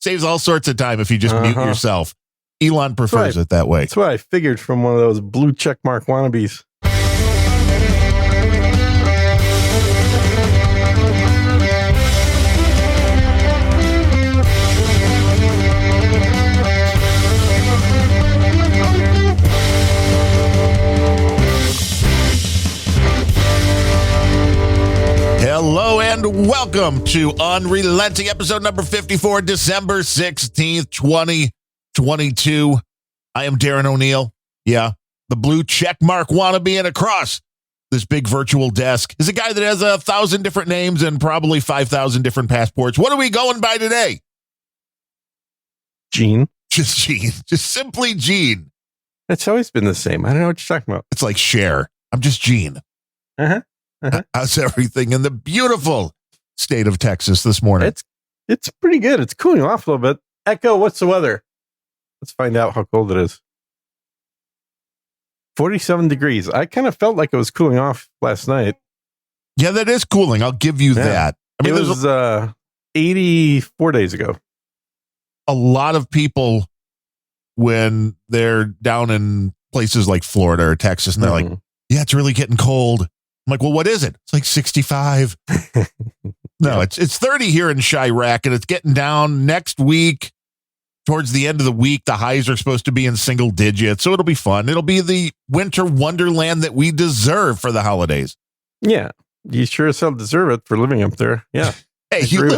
Saves all sorts of time if you just mute yourself. Elon prefers it that way. That's what I figured from one of those blue check mark wannabes. Hello and welcome to Unrelenting, episode number 54, December 16th, 2022. I am Darren O'Neill. Yeah, the blue check mark wannabe, and across this big virtual desk is a guy that has 1,000 different names and probably 5,000 different passports. What are we going by today? Gene. Just Gene. Just simply Gene. It's always been the same. I don't know what you're talking about. It's like Cher. I'm just Gene. How's everything in the beautiful state of Texas this morning? It's pretty good. It's cooling off a little bit. Echo, what's the weather? Let's find out how cold it is. 47 degrees. I kind of felt like it was cooling off last night. Yeah, that is cooling. I'll give you that. I mean, it was 84 days ago. A lot of people, when they're down in places like Florida or Texas, and they're like, yeah, it's really getting cold. I'm like, well, what is it? It's like 65. No, it's 30 here in Chirac, and it's getting down next week. Towards the end of the week, the highs are supposed to be in single digits, so it'll be fun. It'll be the winter wonderland that we deserve for the holidays. Yeah, you sure as hell deserve it for living up there. Yeah. Hey, you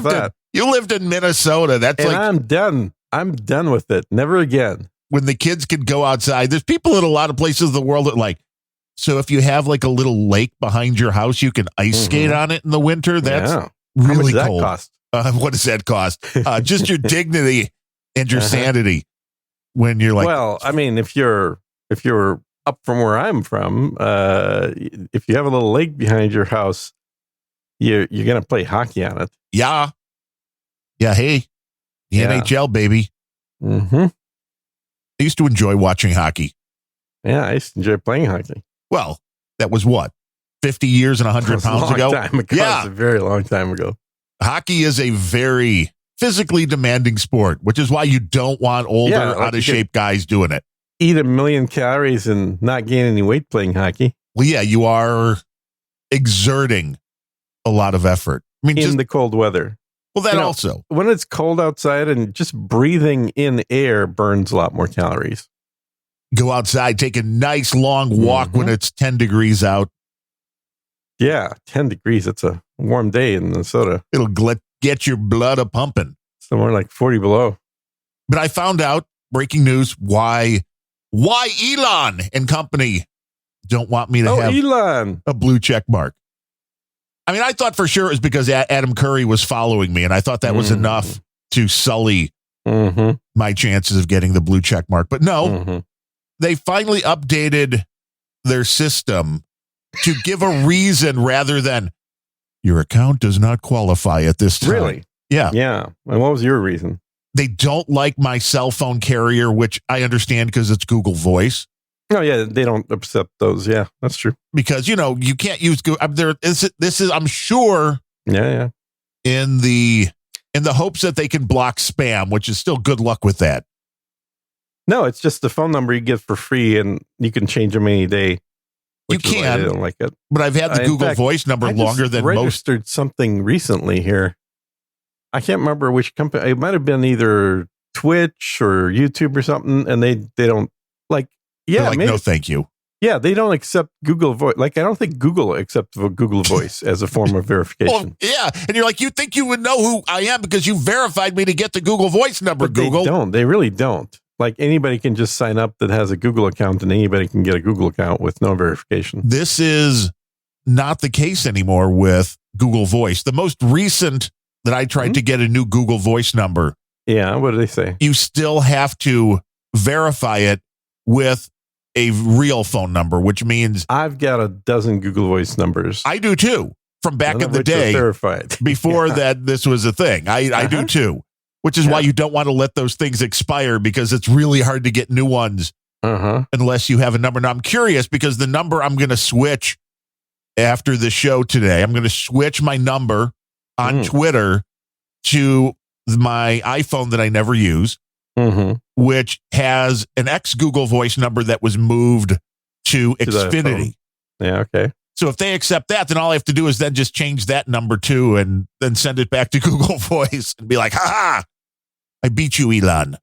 lived in Minnesota. That's and like, I'm done. I'm done with it. Never again. When the kids could go outside, there's people in a lot of places in the world that like, so if you have like a little lake behind your house, you can ice skate on it in the winter. That's really How much cold. Does that cost? What does that cost? Just your dignity and your sanity. When you're like, well, I mean, if you're up from where I'm from, if you have a little lake behind your house, you're gonna play hockey on it. Yeah. Hey, the NHL baby. I used to enjoy watching hockey. Yeah, I used to enjoy playing hockey. Well, that was what, 50 years and 100 pounds ago? Yeah, it's a very long time ago. Hockey is a very physically demanding sport, which is why you don't want older, out of shape guys doing it. Eat 1 million calories and not gain any weight playing hockey. Well, yeah, you are exerting a lot of effort. I mean, in the cold weather. Well, that also. When it's cold outside and just breathing in air burns a lot more calories. Go outside, take a nice long walk when it's 10 degrees out. Yeah, 10 degrees. It's a warm day in Minnesota. It'll get your blood a-pumping. Somewhere like 40 below. But I found out, breaking news, why Elon and company don't want me to have a blue check mark. I mean, I thought for sure it was because Adam Curry was following me, and I thought that was enough to sully my chances of getting the blue check mark. But no, they finally updated their system to give a reason rather than your account does not qualify at this time. Really? Yeah. Yeah. And what was your reason? They don't like my cell phone carrier, which I understand because it's Google Voice. Oh, yeah. They don't accept those. Yeah, that's true. Because, you can't use Google. This is, I'm sure. Yeah. In the hopes that they can block spam, which is still good luck with that. No, it's just the phone number you get for free, and you can change them any day. You can. I don't like it. But I've had the Google Voice number longer than most. I registered something recently here. I can't remember which company. It might have been either Twitch or YouTube or something, and they don't like. Yeah, they're like, maybe, no, thank you. Yeah, they don't accept Google Voice. Like, I don't think Google accepts Google Voice as a form of verification. Well, yeah, and you're like, you think you would know who I am because you verified me to get the Google Voice number. But Google. They don't. They really don't. Like, anybody can just sign up that has a Google account, and anybody can get a Google account with no verification. This is not the case anymore with Google Voice. The most recent that I tried to get a new Google Voice number. Yeah, what do they say? You still have to verify it with a real phone number, which means I've got a dozen Google Voice numbers. I do too. From back in the day, verified. Before that this was a thing. I do too. Which is why you don't want to let those things expire, because it's really hard to get new ones unless you have a number. Now, I'm curious because the number I'm going to switch after the show today, I'm going to switch my number on Twitter to my iPhone that I never use, which has an ex-Google Voice number that was moved to Xfinity. Yeah, okay. So if they accept that, then all I have to do is then just change that number too and then send it back to Google Voice and be like, ha, I beat you, Elon.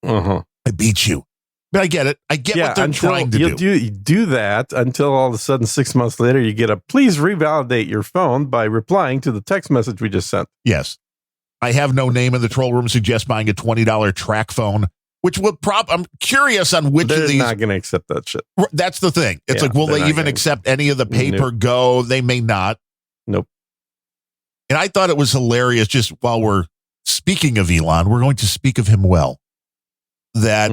I beat you. But I get it. I get what they're trying to do. You do that until all of a sudden 6 months later you get a please revalidate your phone by replying to the text message we just sent. Yes. I have no name in the troll room suggest buying a $20 track phone, which will I'm curious on which They're of these. They're not going to accept that shit. That's the thing. It's like, will they even accept any of the paper go? They may not. Nope. And I thought it was hilarious, just while we're speaking of Elon, we're going to speak of him well, that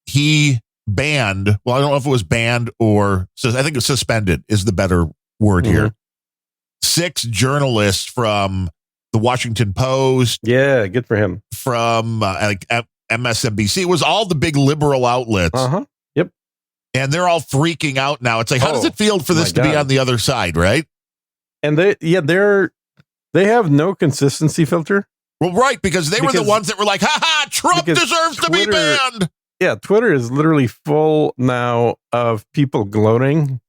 he banned, well, I don't know if it was banned or, I think it's suspended is the better word here. 6 journalists from the Washington Post. Yeah, good for him. From MSNBC. It was all the big liberal outlets. Yep. And they're all freaking out now. It's like, how does it feel for this to be on the other side, right? And they have no consistency filter. Well, right, because they were the ones that were like, ha, Trump deserves to be banned. Yeah, Twitter is literally full now of people gloating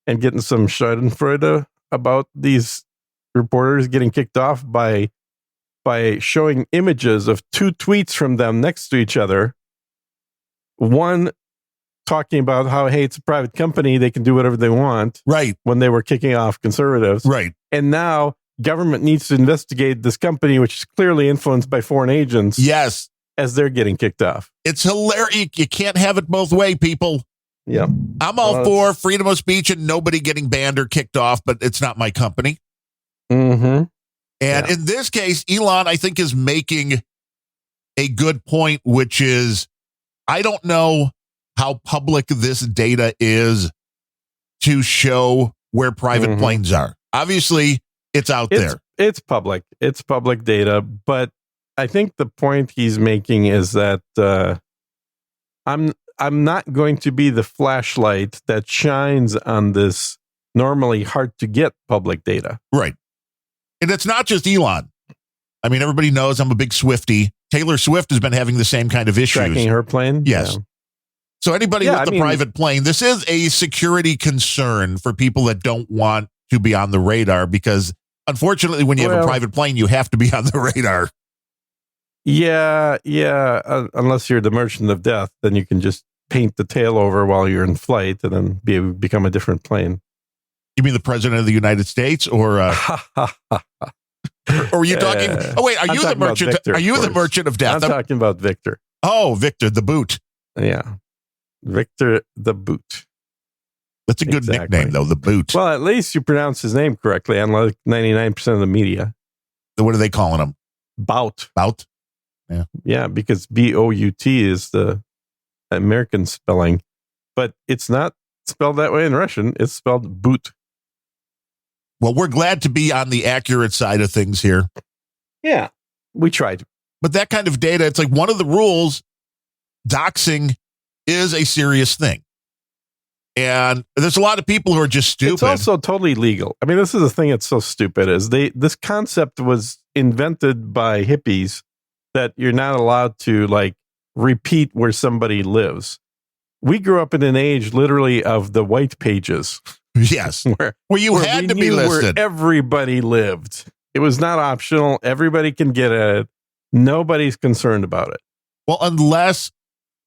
and getting some schadenfreude about these reporters getting kicked off by showing images of 2 tweets from them next to each other. One talking about how, hey, it's a private company, they can do whatever they want. Right. When they were kicking off conservatives. Right. And now government needs to investigate this company, which is clearly influenced by foreign agents. Yes. As they're getting kicked off. It's hilarious. You can't have it both ways, people. Yeah. I'm all for freedom of speech and nobody getting banned or kicked off, but it's not my company. And in this case, Elon, I think, is making a good point, which is, I don't know how public this data is to show where private planes are. Obviously, it's out there. It's public. It's public data, but I think the point he's making is that I'm not going to be the flashlight that shines on this normally hard to get public data. Right. And it's not just Elon. I mean, everybody knows I'm a big Swiftie. Taylor Swift has been having the same kind of issues. Tracking her plane? Yes. Yeah. So anybody with the private plane, this is a security concern for people that don't want to be on the radar because, unfortunately, when you have a private plane, you have to be on the radar. Yeah. Unless you're the merchant of death, then you can just paint the tail over while you're in flight and then become a different plane. You mean the president of the United States, or are you talking? Oh wait, are you the merchant? Victor, are you the merchant of death? I'm talking about Victor. Oh, Victor the Boot. Yeah, Victor the Boot. That's a good nickname, though. The Boot. Well, at least you pronounce his name correctly, unlike 99% of the media. What are they calling him? Bout. Bout. Yeah, because BOUT is the American spelling, but it's not spelled that way in Russian. It's spelled Boot. Well, we're glad to be on the accurate side of things here. Yeah, we tried. But that kind of data, it's like one of the rules, doxing is a serious thing. And there's a lot of people who are just stupid. It's also totally legal. I mean, this is the thing that's so stupid is this concept was invented by hippies that you're not allowed to like repeat where somebody lives. We grew up in an age literally of the white pages. Yes. Where you had to be listed. Where everybody lived. It was not optional. Everybody can get it. Nobody's concerned about it. Well, unless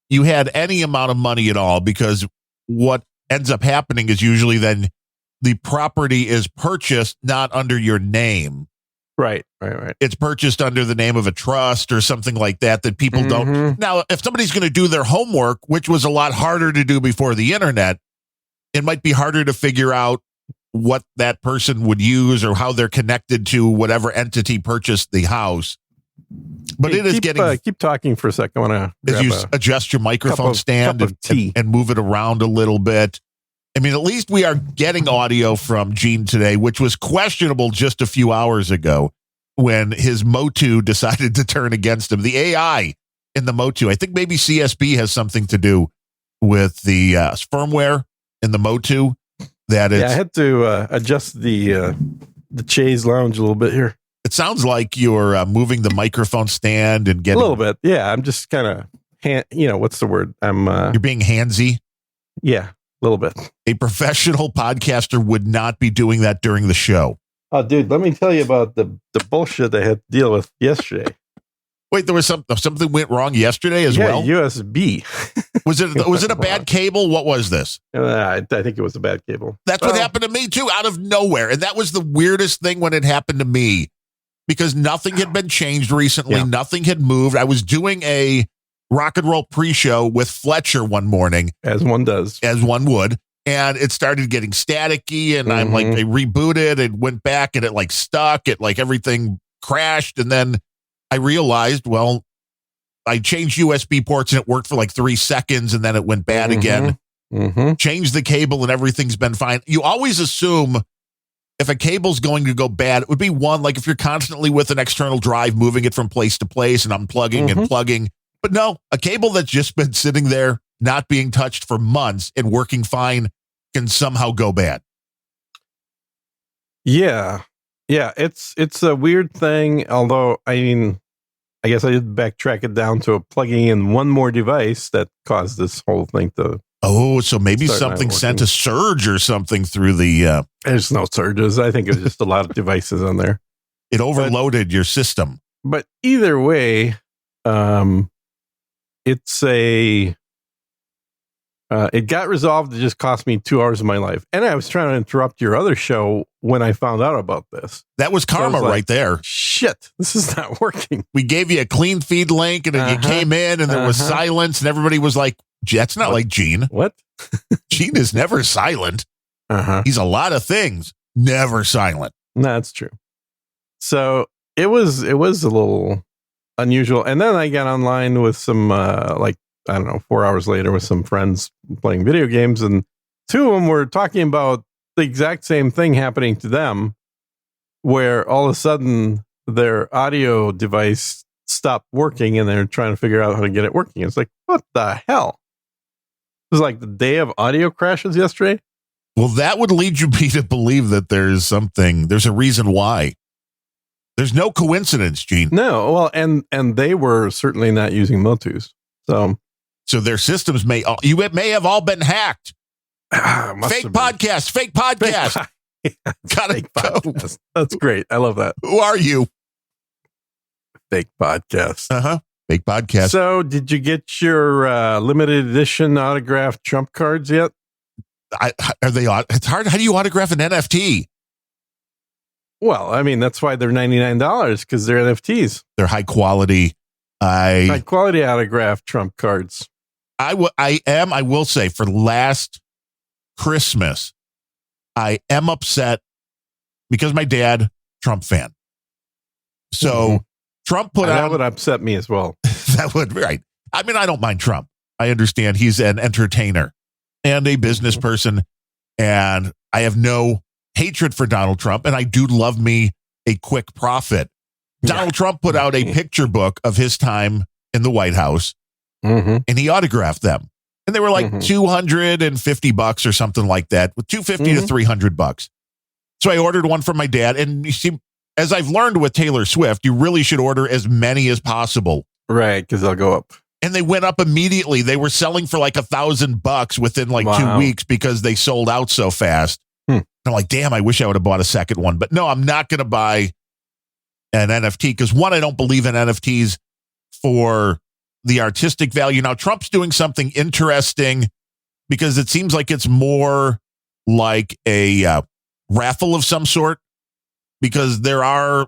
you had any amount of money at all, because what ends up happening is usually then the property is purchased not under your name. Right. It's purchased under the name of a trust or something like that people don't. Now, if somebody's going to do their homework, which was a lot harder to do before the internet, it might be harder to figure out what that person would use or how they're connected to whatever entity purchased the house. But it is getting... keep talking for a second. I want to as you adjust your microphone stand and move it around a little bit. I mean, at least we are getting audio from Gene today, which was questionable just a few hours ago when his Motu decided to turn against him. The AI in the Motu, I think maybe CSB has something to do with the firmware in the Motu. I had to adjust the chaise lounge a little bit here. It sounds like you're moving the microphone stand and getting a little bit. Yeah, I'm just kind of, what's the word? You're being handsy. Yeah, a little bit. A professional podcaster would not be doing that during the show. Oh, dude, let me tell you about the bullshit I had to deal with yesterday. Wait, there was something went wrong yesterday as well? USB. Was it a bad cable? What was this? I think it was a bad cable. That's what happened to me too, out of nowhere. And that was the weirdest thing when it happened to me, because nothing had been changed recently. Yeah. Nothing had moved. I was doing a rock and roll pre-show with Fletcher one morning. As one does. As one would. And it started getting staticky, and I'm like, I rebooted and went back, and it like stuck. It like everything crashed. And then I realized, well, I changed USB ports and it worked for like 3 seconds, and then it went bad again. Changed the cable and everything's been fine. You always assume if a cable's going to go bad, it would be one, like if you're constantly with an external drive, moving it from place to place and unplugging and plugging. But no, a cable that's just been sitting there, not being touched for months and working fine, can somehow go bad. Yeah. Yeah, it's a weird thing, although, I mean, I guess I did backtrack it down to plugging in one more device that caused this whole thing to... Oh, so maybe something sent a surge or something through the... There's no surges. I think it was just a lot of devices on there. It overloaded your system. But either way, it's a... it got resolved. It just cost me 2 hours of my life. And I was trying to interrupt your other show when I found out about this. That was karma right there. Shit, this is not working. We gave you a clean feed link, and then you came in and there was silence, and everybody was like, that's not like Gene. What? Gene is never silent. He's a lot of things. Never silent. That's true. So it was a little unusual. And then I got online with some, 4 hours later with some friends playing video games, and 2 of them were talking about the exact same thing happening to them, where all of a sudden their audio device stopped working and they're trying to figure out how to get it working. It's like, what the hell? It was like the day of audio crashes yesterday. Well, that would lead me to believe that there's a reason why. There's no coincidence, Gene. No, well, and they were certainly not using Motus. So their systems may have all been hacked. Fake podcast. Gotta go. Podcast. That's great. I love that. Who are you? Fake podcast. Fake podcast. So did you get your limited edition autographed Trump cards yet? Are they? It's hard. How do you autograph an NFT? Well, I mean, that's why they're $99, because they're NFTs. They're high quality. High quality autographed Trump cards. I will say, for last Christmas, I am upset because my dad, Trump fan. So Trump put out... That would upset me as well. That would, right. I mean, I don't mind Trump. I understand he's an entertainer and a business person, and I have no hatred for Donald Trump, and I do love me a quick profit. Donald Trump put out a picture book of his time in the White House, and he autographed them. And they were like $250 or something like that, with $250 to $300. So I ordered one for my dad. And you see, as I've learned with Taylor Swift, you really should order as many as possible. Right, because they'll go up. And they went up immediately. They were selling for like $1,000 within like 2 weeks because they sold out so fast. I'm like, damn, I wish I would have bought a second one. But no, I'm not going to buy an NFT because, one, I don't believe in NFTs for the artistic value. Now, Trump's doing something interesting because it seems like it's more like a raffle of some sort, because there are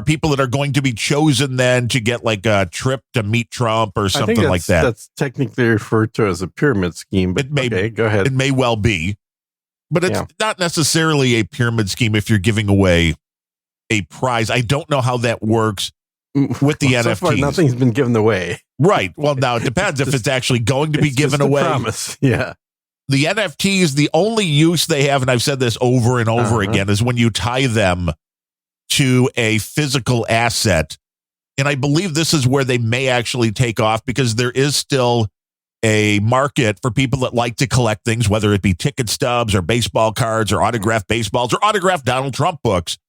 people that are going to be chosen then to get like a trip to meet Trump or something like that. That's technically referred to as a pyramid scheme, but okay, go ahead. It may well be, but it's not necessarily a pyramid scheme if you're giving away a prize. I don't know how that works with the NFTs. So far, nothing's been given away. Right. Well, now it depends if it's actually going to be given away. Promise. Yeah. The NFTs, the only use they have, and I've said this over and over again, is when you tie them to a physical asset. And I believe this is where they may actually take off, because there is still a market for people that like to collect things, whether it be ticket stubs or baseball cards or autographed baseballs or autographed Donald Trump books.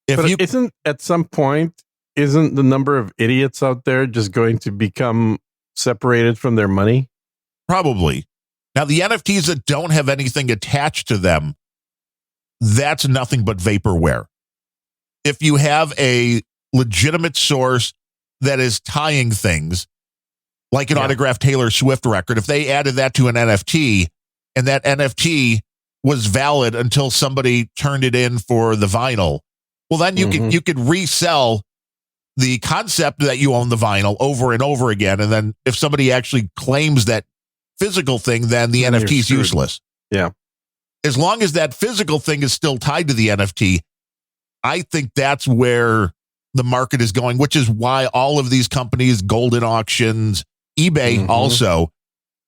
Isn't at some point, isn't the number of idiots out there just going to become separated from their money? Probably. Now, the NFTs that don't have anything attached to them, that's nothing but vaporware. If you have a legitimate source that is tying things, like an autographed Taylor Swift record, if they added that to an NFT and that NFT was valid until somebody turned it in for the vinyl, well, then you could resell the concept that you own the vinyl over and over again. And then if somebody actually claims that physical thing, then the NFT is useless. Yeah. As long as that physical thing is still tied to the NFT, I think that's where the market is going, which is why all of these companies, Golden Auctions, eBay also,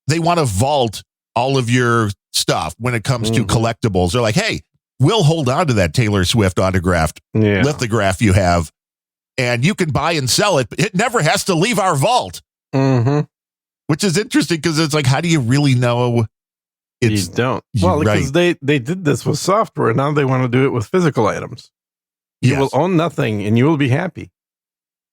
they want to vault all of your stuff when it comes to collectibles. They're like, hey, we'll hold on to that Taylor Swift autographed lithograph you have, and you can buy and sell it, but it never has to leave our vault. Which is interesting because it's like, how do you really know? You don't. Well, because they did this with software. Now they want to do it with physical items. You will own nothing and you will be happy.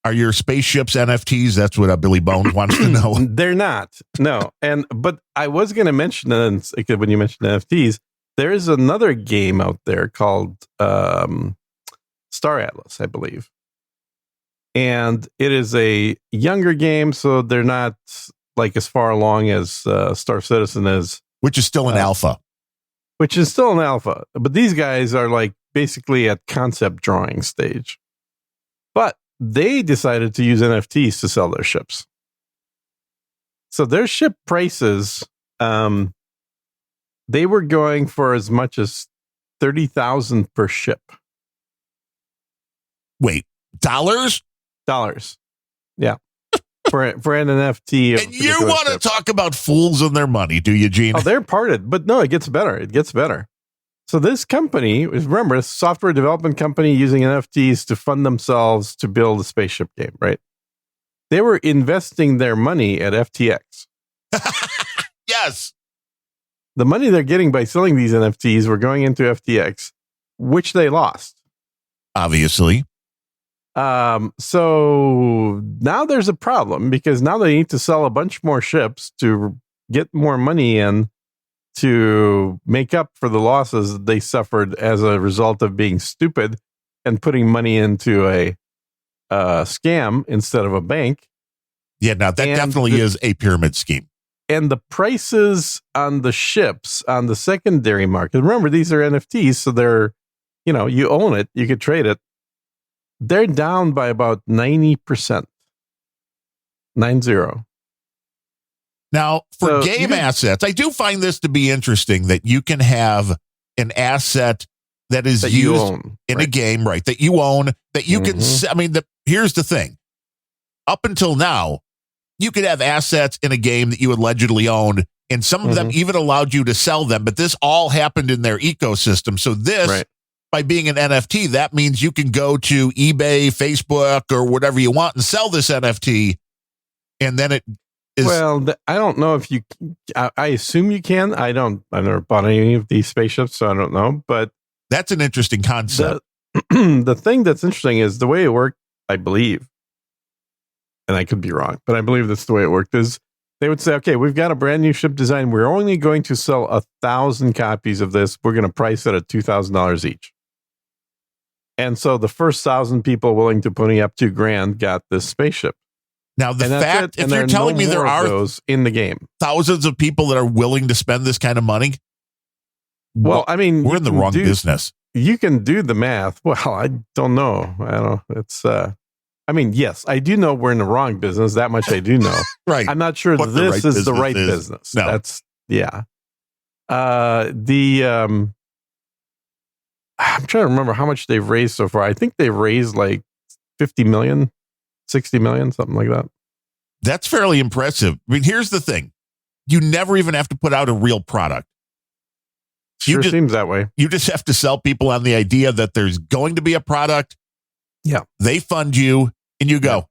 Are your spaceships NFTs? That's what Billy Bones wants to know. They're not. No. But I was going to mention, when you mentioned NFTs, there is another game out there called Star Atlas, I believe. And it is a younger game, so they're not like as far along as Star Citizen is. Which is still an alpha. But these guys are like basically at concept drawing stage. But they decided to use NFTs to sell their ships. So their ship prices, they were going for as much as $30,000 per ship. Wait, dollars? Dollars. Yeah. For an NFT. And you want to talk about fools and their money, do you, Gene? Oh, they're parted. But no, it gets better. So this company, remember, a software development company using NFTs to fund themselves to build a spaceship game, right? They were investing their money at FTX. Yes. The money they're getting by selling these NFTs were going into FTX, which they lost. Obviously. So now there's a problem because now they need to sell a bunch more ships to get more money in to make up for the losses that they suffered as a result of being stupid and putting money into a scam instead of a bank. Yeah, now that definitely is a pyramid scheme. And the prices on the ships on the secondary market, remember, these are NFTs, so they're, you own it, you could trade it. They're down by about 90%. 90. Now, for game assets, I do find this to be interesting that you can have an asset that is used in a game, right? That you own, that you can. I mean, here's the thing. Up until now, you could have assets in a game that you allegedly owned, and some of them even allowed you to sell them. But this all happened in their ecosystem. So this, by being an NFT, that means you can go to eBay, Facebook, or whatever you want and sell this NFT, and then it. Well, I don't know if you. I assume you can. I've never bought any of these spaceships, so I don't know. But that's an interesting concept. The thing that's interesting is the way it worked. I believe, and I could be wrong, but I believe that's the way it worked. Is they would say, "Okay, we've got a brand new ship design. We're only going to sell 1,000 copies of this. We're going to price it at $2,000 each." And so the first 1,000 people willing to pony up $2,000 got this spaceship. Now, the fact, if you're telling me there are those in the game, thousands of people that are willing to spend this kind of money, well, I mean, we're in the wrong business. You can do the math. Well, I don't know. It's, I mean, yes, I do know we're in the wrong business. That much I do know. Right. I'm not sure this is the right business. No. That's, yeah. I'm trying to remember how much they've raised so far. I think they've raised like 50 million. 60 million, something like that. That's fairly impressive. I mean, here's the thing. You never even have to put out a real product. Sure seems that way. You just have to sell people on the idea that there's going to be a product. Yeah. They fund you and you go,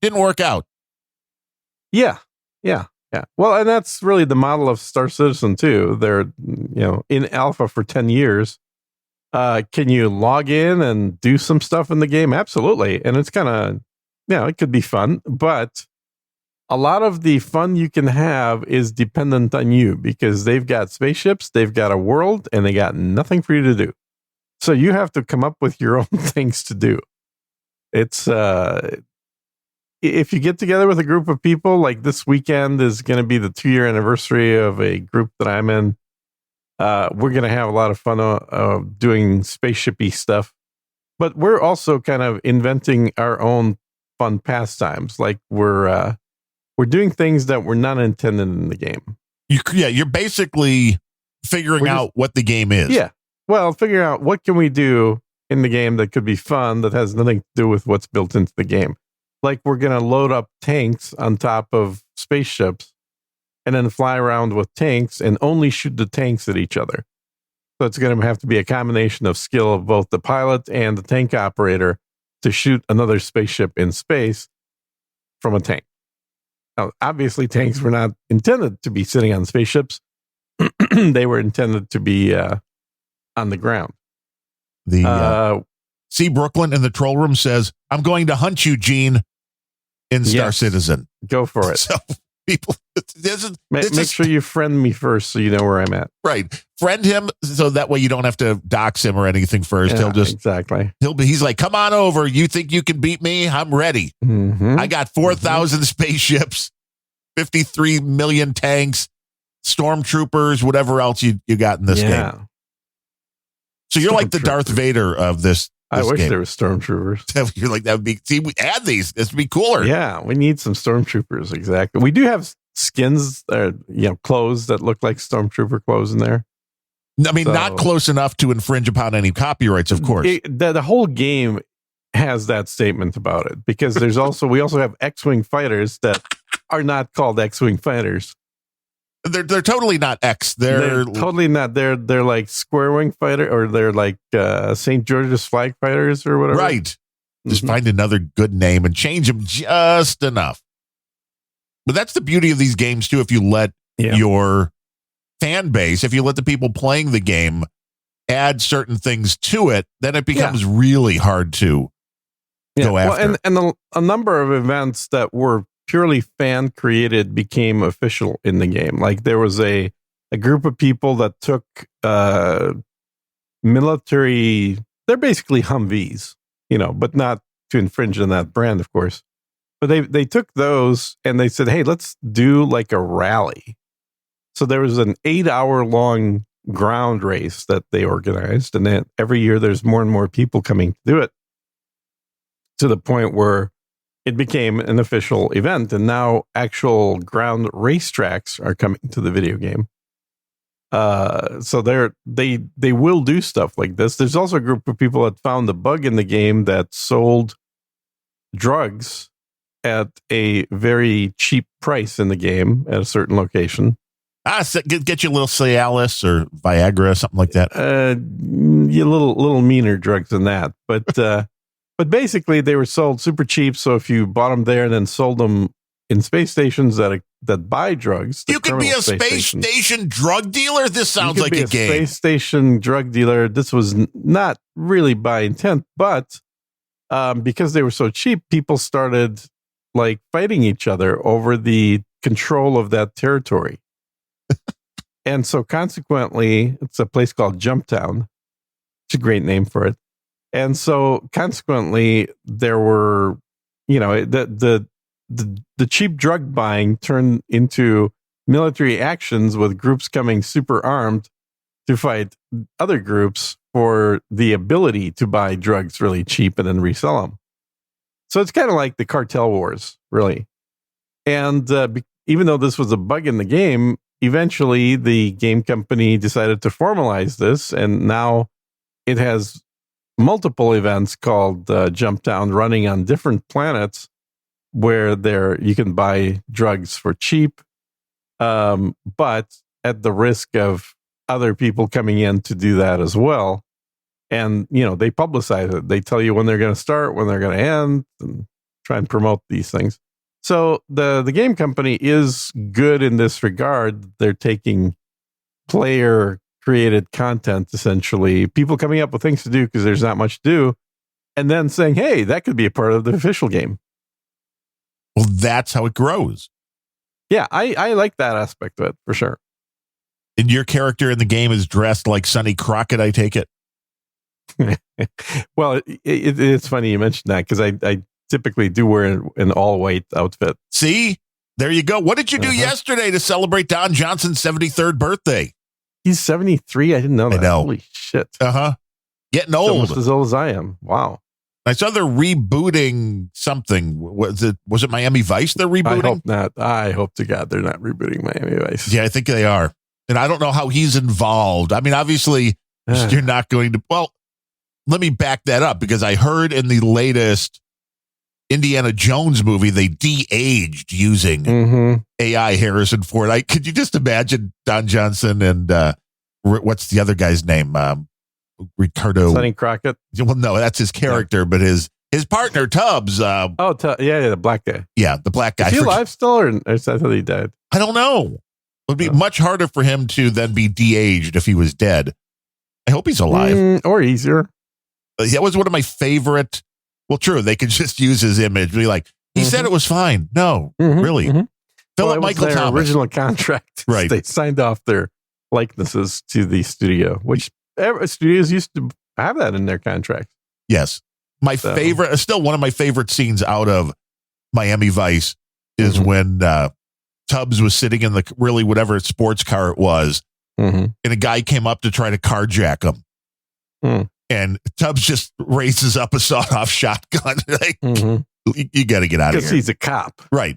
didn't work out. Yeah. Well, and that's really the model of Star Citizen too. They're, in alpha for 10 years. Can you log in and do some stuff in the game? Absolutely. And it's kind of, it could be fun, but a lot of the fun you can have is dependent on you because they've got spaceships, they've got a world, and they got nothing for you to do. So you have to come up with your own things to do. It's, if you get together with a group of people, like this weekend is going to be the 2-year anniversary of a group that I'm in. We're going to have a lot of fun doing spaceship-y stuff. But we're also kind of inventing our own fun pastimes. Like we're doing things that were not intended in the game. You're basically figuring out what the game is. Yeah. Well, figuring out what can we do in the game that could be fun that has nothing to do with what's built into the game. Like we're going to load up tanks on top of spaceships and then fly around with tanks and only shoot the tanks at each other. So it's going to have to be a combination of skill of both the pilot and the tank operator to shoot another spaceship in space from a tank. Now, obviously, tanks were not intended to be sitting on spaceships. They were intended to be on the ground. See Brooklyn in the troll room says, "I'm going to hunt you, Gene, in Star Citizen." Go for it. So people, make sure you friend me first so you know where I'm at. Right. Friend him so that way you don't have to dox him or anything first. Yeah, he's like, come on over. You think you can beat me? I'm ready. Mm-hmm. I got 4,000 spaceships, 53 million tanks, stormtroopers, whatever else you got in this game. So you're like the Darth Vader of this I wish game. there were stormtroopers. You're like, that would be, we add these. This would be cooler. Yeah, we need some stormtroopers. Exactly. We do have skins, clothes that look like stormtrooper clothes in there. I mean, not close enough to infringe upon any copyrights, of course. The whole game has that statement about it because we also have X-Wing fighters that are not called X-Wing fighters. They're totally not X. They're totally not. They're like Square Wing fighter, or they're like St. George's flag fighters or whatever. Right. Just find another good name and change them just enough. But that's the beauty of these games too. If you let your fan base, if you let the people playing the game add certain things to it, then it becomes really hard to go after. And a number of events that were purely fan created became official in the game. Like there was a group of people that took military, they're basically Humvees, but not to infringe on that brand, of course. But they took those and they said, hey, let's do like a rally. So there was an 8-hour long ground race that they organized. And then every year there's more and more people coming to do it, to the point where it became an official event, and now actual ground racetracks are coming to the video game. So they will do stuff like this. There's also a group of people that found a bug in the game that sold drugs at a very cheap price in the game at a certain location. So get you a little Cialis or Viagra, something like that. Little meaner drugs than that, but. But basically, they were sold super cheap. So if you bought them there and then sold them in space stations that buy drugs, you could be a space station drug dealer. This sounds like a game. Space station drug dealer. This was not really by intent, but because they were so cheap, people started like fighting each other over the control of that territory. And so consequently, it's a place called Jumptown. It's a great name for it. And so consequently, there were, the cheap drug buying turned into military actions with groups coming super armed to fight other groups for the ability to buy drugs really cheap and then resell them. So it's kind of like the cartel wars, really. And even though this was a bug in the game, eventually the game company decided to formalize this, and now it has multiple events called Jumptown running on different planets where you can buy drugs for cheap, but at the risk of other people coming in to do that as well. And, they publicize it. They tell you when they're going to start, when they're going to end, and try and promote these things. So the game company is good in this regard. They're taking player created content, essentially. People coming up with things to do because there's not much to do, and then saying, hey, that could be a part of the official game. Well, that's how it grows. Yeah, I like that aspect of it, for sure. And your character in the game is dressed like Sonny Crockett, I take it? Well, it's funny you mentioned that, because I typically do wear an all-white outfit. See? There you go. What did you do yesterday to celebrate Don Johnson's 73rd birthday? He's 73? I didn't know that. I know. Holy shit. Getting old. Almost as old as I am. Wow. I saw they're rebooting something. Was it Miami Vice they're rebooting? I hope not. I hope to God they're not rebooting Miami Vice. Yeah, I think they are. And I don't know how he's involved. I mean, obviously, you're not going to... Well, let me back that up, because I heard in the latest Indiana Jones movie, they de-aged using AI Harrison Ford. Could you just imagine Don Johnson and what's the other guy's name? Ricardo. Sonny Crockett? Well, no, that's his character, but his partner, Tubbs. Yeah, the black guy. Yeah, the black guy. Is he alive still, or I thought he died? I don't know. It would be much harder for him to then be de-aged if he was dead. I hope he's alive. Or easier. That was one of my favorite. Well, true. They could just use his image. Be like, he said it was fine. No, really. Philip Michael Thomas. Original contract. Right. They signed off their likenesses to the studio, which studios used to have that in their contracts. Yes. My favorite, still one of my favorite scenes out of Miami Vice is when Tubbs was sitting in the whatever sports car it was, and a guy came up to try to carjack him. And Tubbs just raises up a sawed-off shotgun. You got to get out of here. Because he's a cop. Right.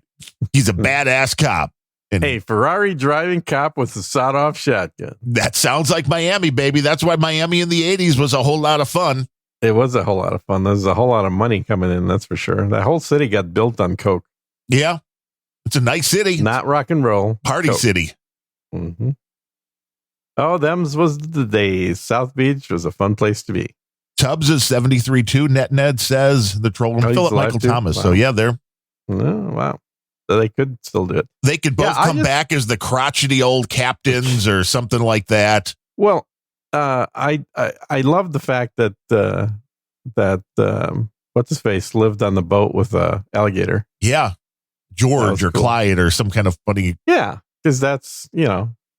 He's a badass cop. And hey, Ferrari driving cop with a sawed-off shotgun. That sounds like Miami, baby. That's why Miami in the 80s was a whole lot of fun. It was a whole lot of fun. There's a whole lot of money coming in, that's for sure. That whole city got built on coke. Yeah. It's a nice city. Not rock and roll. Party coke. City. Oh, them's was the days. South Beach was a fun place to be. Tubbs is 73 too. Ned says the troll and Philip Michael Thomas. Wow. So yeah, they're. Oh, wow. So they could still do it. They could both come back as the crotchety old captains or something like that. Well, I love the fact that what's his face lived on the boat with a alligator. Yeah, George or cool. Clyde or some kind of funny. Yeah, because that's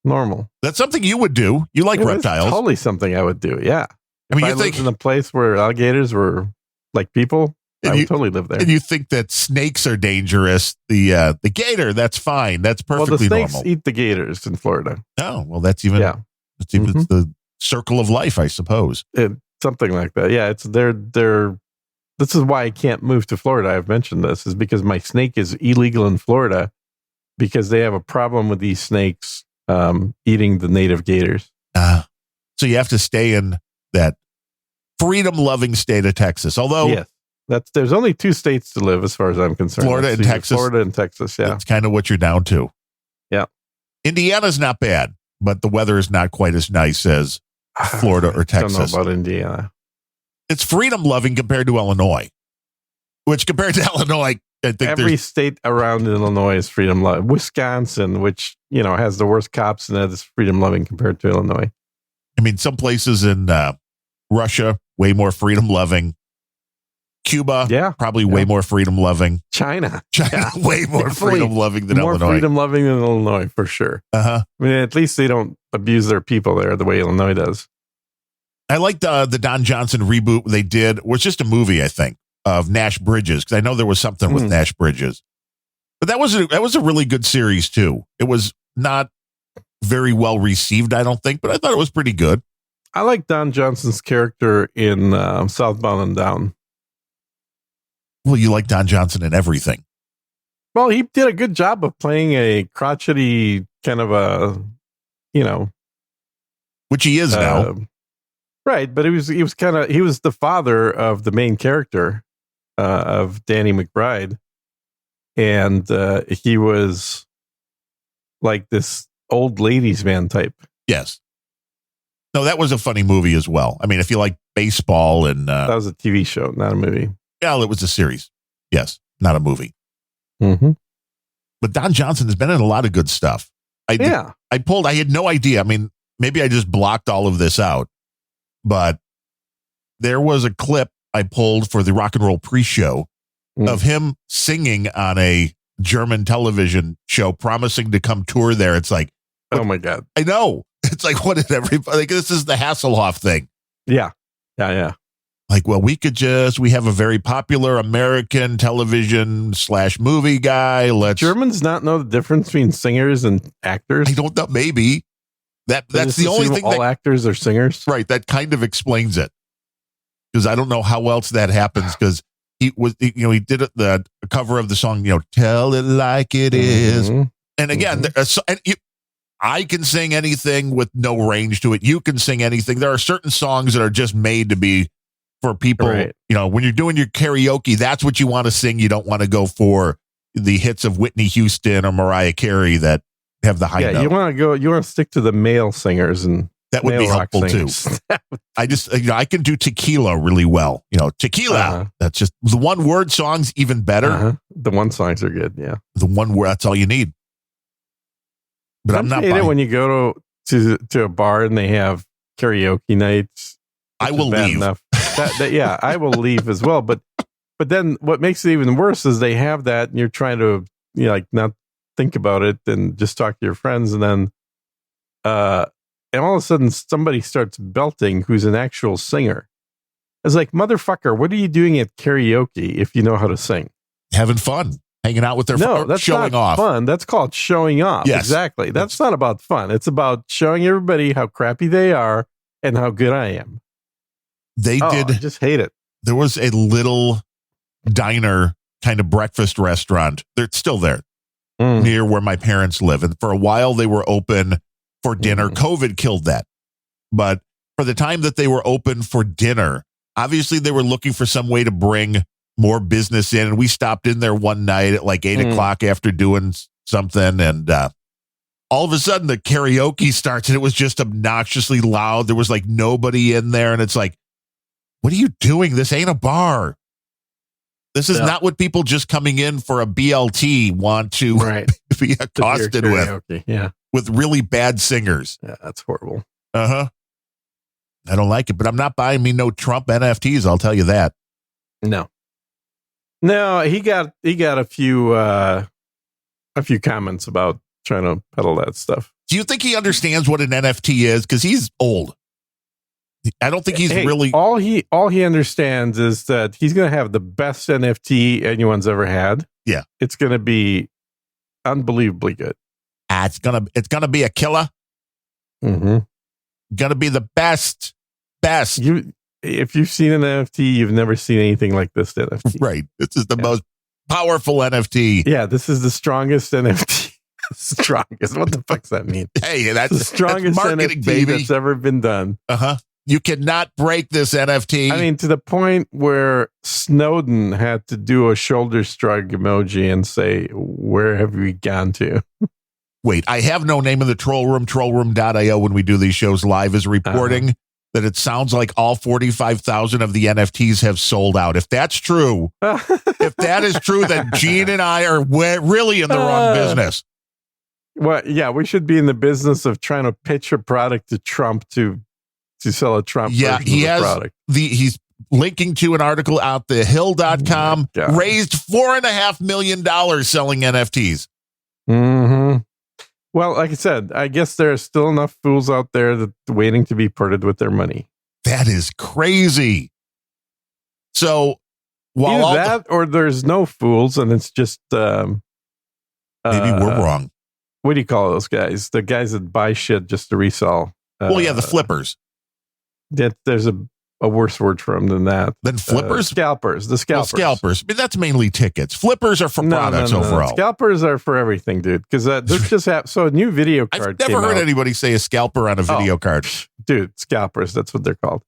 normal. That's something you would do. You like reptiles. Totally something I would do. Yeah. I mean, if I lived in a place where alligators were like people, I would totally live there. And you think that snakes are dangerous? The gator, that's fine. That's perfectly normal. Well, the snakes eat the gators in Florida. Oh, well, that's even. Yeah. It's even it's the circle of life, I suppose. Something like that. Yeah, it's they're. This is why I can't move to Florida. I've mentioned this is because my snake is illegal in Florida because they have a problem with these snakes eating the native gators. So you have to stay in that freedom-loving state of Texas. Although, yes, there's only 2 states to live as far as I'm concerned. Florida and Texas. Florida and Texas. Yeah, that's kind of what you're down to. Yeah, Indiana's not bad, but the weather is not quite as nice as Florida or Texas. I don't know about Indiana. It's freedom-loving compared to Illinois, which compared to Illinois, I think every state around Illinois is freedom-loving. Wisconsin, which has the worst cops in it, is freedom-loving compared to Illinois. I mean, some places in Russia, way more freedom-loving. Cuba, probably way more freedom-loving. China, way more freedom-loving than Illinois. More freedom-loving than Illinois, for sure. I mean, at least they don't abuse their people there the way Illinois does. I like the Don Johnson reboot they did. It was just a movie, I think, of Nash Bridges, because I know there was something with Nash Bridges. But that was a really good series, too. It was not very well received, I don't think, but I thought it was pretty good. I like Don Johnson's character in Southbound and Down. Well, you like Don Johnson in everything. Well, he did a good job of playing a crotchety kind of a, which he is now. Right, but he was the father of the main character of Danny McBride, and he was like this old ladies man type. Yes. No, that was a funny movie as well. I mean, if you like baseball and that was a TV show, not a movie. Yeah, it was a series. Yes, not a movie. But Don Johnson has been in a lot of good stuff. I had no idea. I mean, maybe I just blocked all of this out, but there was a clip I pulled for the Rock and Roll pre-show of him singing on a German television show, promising to come tour there. It's like, oh my God. I know. It's like, what did everybody, like, this is the Hasselhoff thing. Yeah. Like, well, we have a very popular American television / movie guy. Germans not know the difference between singers and actors? I don't know. Maybe that's the only thing. All actors are singers. Right. That kind of explains it. Because I don't know how else that happens. Because he did the cover of the song, Tell It Like It Is. And again, I can sing anything with no range to it. You can sing anything. There are certain songs that are just made to be for people, right. When you're doing your karaoke, that's what you want to sing. You don't want to go for the hits of Whitney Houston or Mariah Carey that have the high note. You want to stick to the male singers, and that would be helpful too. I can do Tequila really well. Tequila. That's just the one word songs, even better. The one songs are good. Yeah. The one word, that's all you need. But I'm not buying it when you go to a bar and they have karaoke nights. I will leave. I will leave as well. But then what makes it even worse is they have that and you're trying to not think about it and just talk to your friends, and then and all of a sudden somebody starts belting who's an actual singer. It's like, motherfucker, what are you doing at karaoke if you know how to sing? Having fun. Hanging out with their friends. That's showing not off. Fun. That's called showing off. Yes. Exactly. That's not about fun. It's about showing everybody how crappy they are and how good I am. I just hate it. There was a little diner kind of breakfast restaurant. They're still there near where my parents live. And for a while they were open for dinner. COVID killed that. But for the time that they were open for dinner, obviously they were looking for some way to bring more business in. And we stopped in there one night at like 8 o'clock after doing something. And all of a sudden the karaoke starts and it was just obnoxiously loud. There was like nobody in there. And it's like, what are you doing? This ain't a bar. This is not what people just coming in for a BLT want to be accosted with. Yeah. With really bad singers. Yeah, that's horrible. I don't like it, but I'm not buying me no Trump NFTs. I'll tell you that. No, he got a few comments about trying to peddle that stuff. Do you think he understands what an NFT is? Because he's old. I don't think he's really. All he understands is that he's going to have the best NFT anyone's ever had. Yeah, it's going to be unbelievably good. It's gonna be a killer. Gonna be the best. If you've seen an NFT, you've never seen anything like this NFT. Right. This is the most powerful NFT. Yeah, this is the strongest NFT. Strongest. What the fuck does that mean? Hey, that's the strongest marketing, NFT baby. that's ever been done. You cannot break this NFT. I mean, to the point where Snowden had to do a shoulder shrug emoji and say, "Where have we gone to?" Wait, I have no name in the troll room. Trollroom.io, when we do these shows live, is reporting that it sounds like all 45,000 of the NFTs have sold out. If that's true, then Gene and I are really in the wrong business. Well, yeah, we should be in the business of trying to pitch a product to Trump to sell a Trump version of the product. He's linking to an article out the hill.com, raised $4.5 million selling NFTs. Well, like I said, I guess there are still enough fools out there that waiting to be parted with their money. That is crazy. So, or there's no fools, and it's just maybe we're wrong. What do you call those guys? The guys that buy shit just to resell. The flippers. There's a worse word for them than that. Then flippers? Scalpers. The scalpers. Well, scalpers. I mean, that's mainly tickets. Flippers are for products overall. Scalpers are for everything, dude. Because this just happened. So a new video card I've never heard anybody say a scalper on a video card. Dude, scalpers. That's what they're called.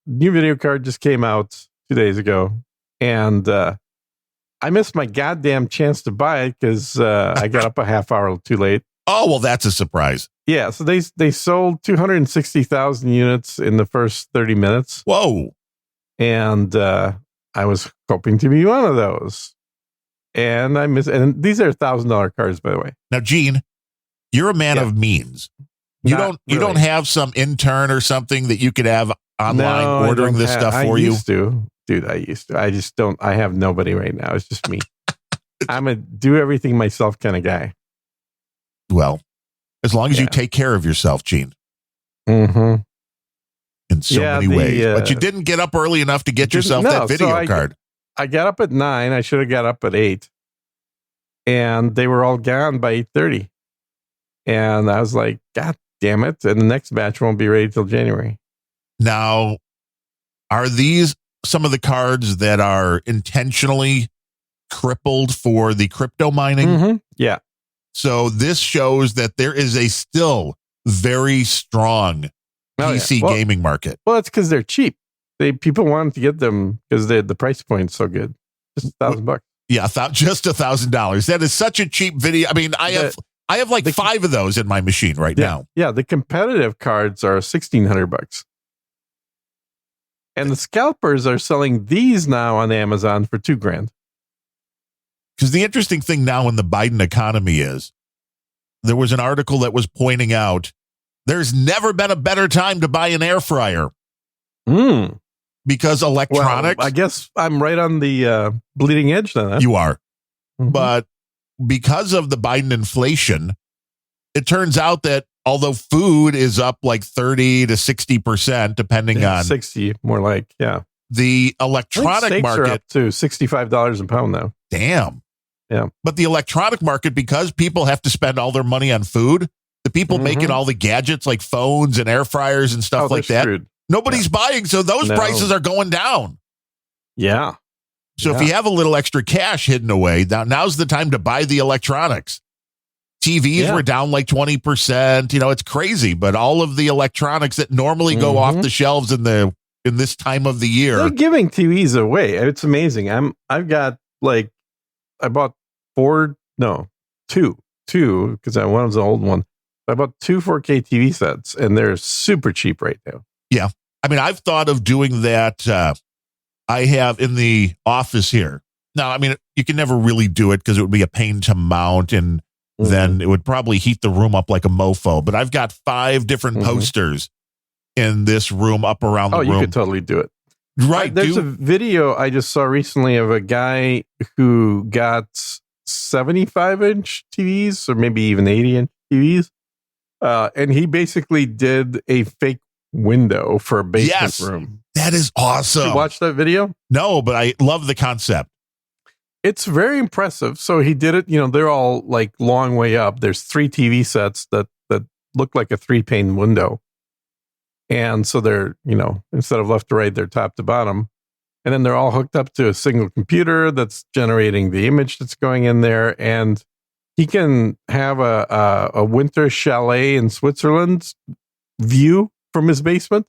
New video card just came out 2 days ago. And I missed my goddamn chance to buy it because I got up a half hour too late. Oh, well, that's a surprise. Yeah, so they sold 260,000 units in the first 30 minutes. Whoa. And I was hoping to be one of those. And I missed. And these are $1,000 cards, by the way. Now, Gene, you're a man of means. You don't have some intern or something that you could have online ordering this stuff for you? I used to. I just don't. I have nobody right now. It's just me. I'm a do everything myself kind of guy. Well, as long as you take care of yourself, Gene. Mm-hmm. In so many ways. But you didn't get up early enough to get yourself that video card. I got up at 9. I should have got up at 8. And they were all gone by 8:30. And I was like, God damn it. And the next batch won't be ready till January. Now, are these some of the cards that are intentionally crippled for the crypto mining? Mm-hmm. Yeah. So this shows that there is a still very strong PC gaming market. Well, it's because they're cheap. People wanted to get them because the price point's so good. Just $1,000. Yeah, just $1,000. That is such a cheap video. I mean, I have like 5 of those in my machine right now. Yeah, the competitive cards are $1,600. And the scalpers are selling these now on Amazon for $2,000. Because the interesting thing now in the Biden economy is there was an article that was pointing out there's never been a better time to buy an air fryer. Because electronics. Well, I guess I'm right on the bleeding edge then. Huh? You are. Mm-hmm. But because of the Biden inflation, it turns out that although food is up like 30 to 60%, depending on 60, more like, the electronic market are up to $65 a pound now. Damn. Yeah. But the electronic market, because people have to spend all their money on food, the people making all the gadgets like phones and air fryers and stuff like that, screwed. Nobody's buying. So those prices are going down. Yeah. So if you have a little extra cash hidden away, now's the time to buy the electronics. TVs were down like 20%. You know, it's crazy. But all of the electronics that normally go off the shelves in this time of the year. They're giving TVs away. It's amazing. I bought 2, because one was an old one. I bought 2 4K TV sets, and they're super cheap right now. Yeah. I mean, I've thought of doing that. I have in the office here. Now, I mean, you can never really do it because it would be a pain to mount, and then it would probably heat the room up like a mofo. But I've got 5 different posters in this room up around the room. Oh, you could totally do it. Right. There's a video I just saw recently of a guy who got 75-inch TVs, or maybe even 80-inch TVs. And he basically did a fake window for a basement room. That is awesome. Did you watch that video? No, but I love the concept. It's very impressive. So he did it, they're all like long way up. There's 3 TV sets that look like a 3-pane window. And so they're, instead of left to right, they're top to bottom. And then they're all hooked up to a single computer that's generating the image that's going in there. And he can have a winter chalet in Switzerland view from his basement,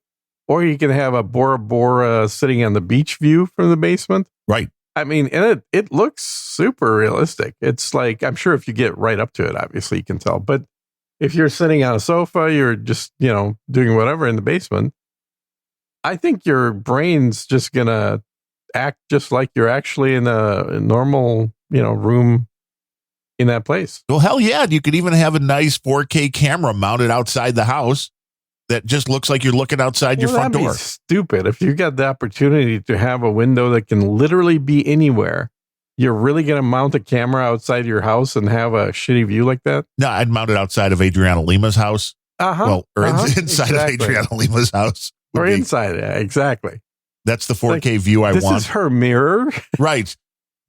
or he can have a Bora Bora sitting on the beach view from the basement. Right. I mean, and it looks super realistic. It's like, I'm sure if you get right up to it, obviously you can tell. But if you're sitting on a sofa, you're just, doing whatever in the basement, I think your brain's just going to act just like you're actually in a normal, room in that place. Well, hell yeah. You could even have a nice 4K camera mounted outside the house that just looks like you're looking outside your front door. Stupid. If you got the opportunity to have a window that can literally be anywhere, you're really going to mount a camera outside your house and have a shitty view like that? No, I'd mount it outside of Adriana Lima's house. Inside of Adriana Lima's house. Or inside, exactly. That's the 4K view I want. This is her mirror. Right.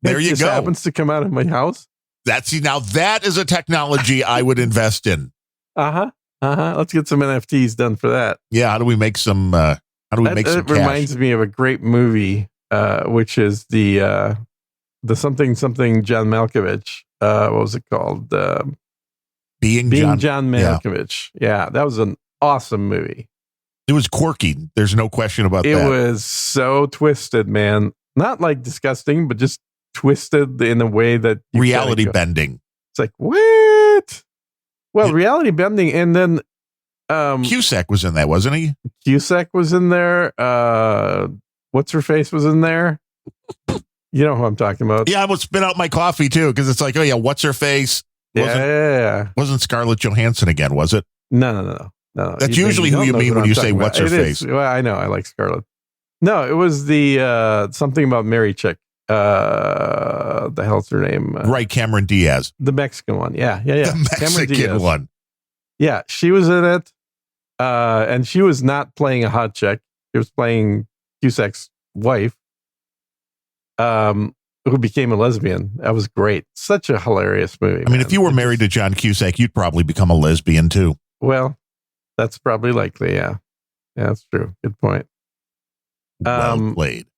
There you go. Happens to come out of my house. Now that is a technology I would invest in. Let's get some NFTs done for that. Yeah. How do we make some? That reminds me of a great movie, which is the something John Malkovich. What was it called? Being John Malkovich. Yeah, that was an awesome movie. It was quirky. There's no question about that. It was so twisted, man. Not like disgusting, but just twisted in a way that reality bending. It's like, what? Well, reality bending, and then Cusack was in that, wasn't he? Cusack was in there. What's her face was in there. You know who I'm talking about? Yeah, I would spit out my coffee too, because it's like, oh yeah, what's her face? Wasn't Scarlett Johansson again? Was it? No. No. That's usually who you mean when you say what's her face. Well, I know. I like Scarlett. No, it was the something about Mary chick. The hell's her name? Right, Cameron Diaz. The Mexican one. Yeah. The Mexican one. Yeah, she was in it. And she was not playing a hot chick. She was playing Cusack's wife. Who became a lesbian. That was great. Such a hilarious movie. I mean, if you were married to John Cusack, you'd probably become a lesbian too. Well, that's probably likely. Yeah, that's true. Good point. Well played.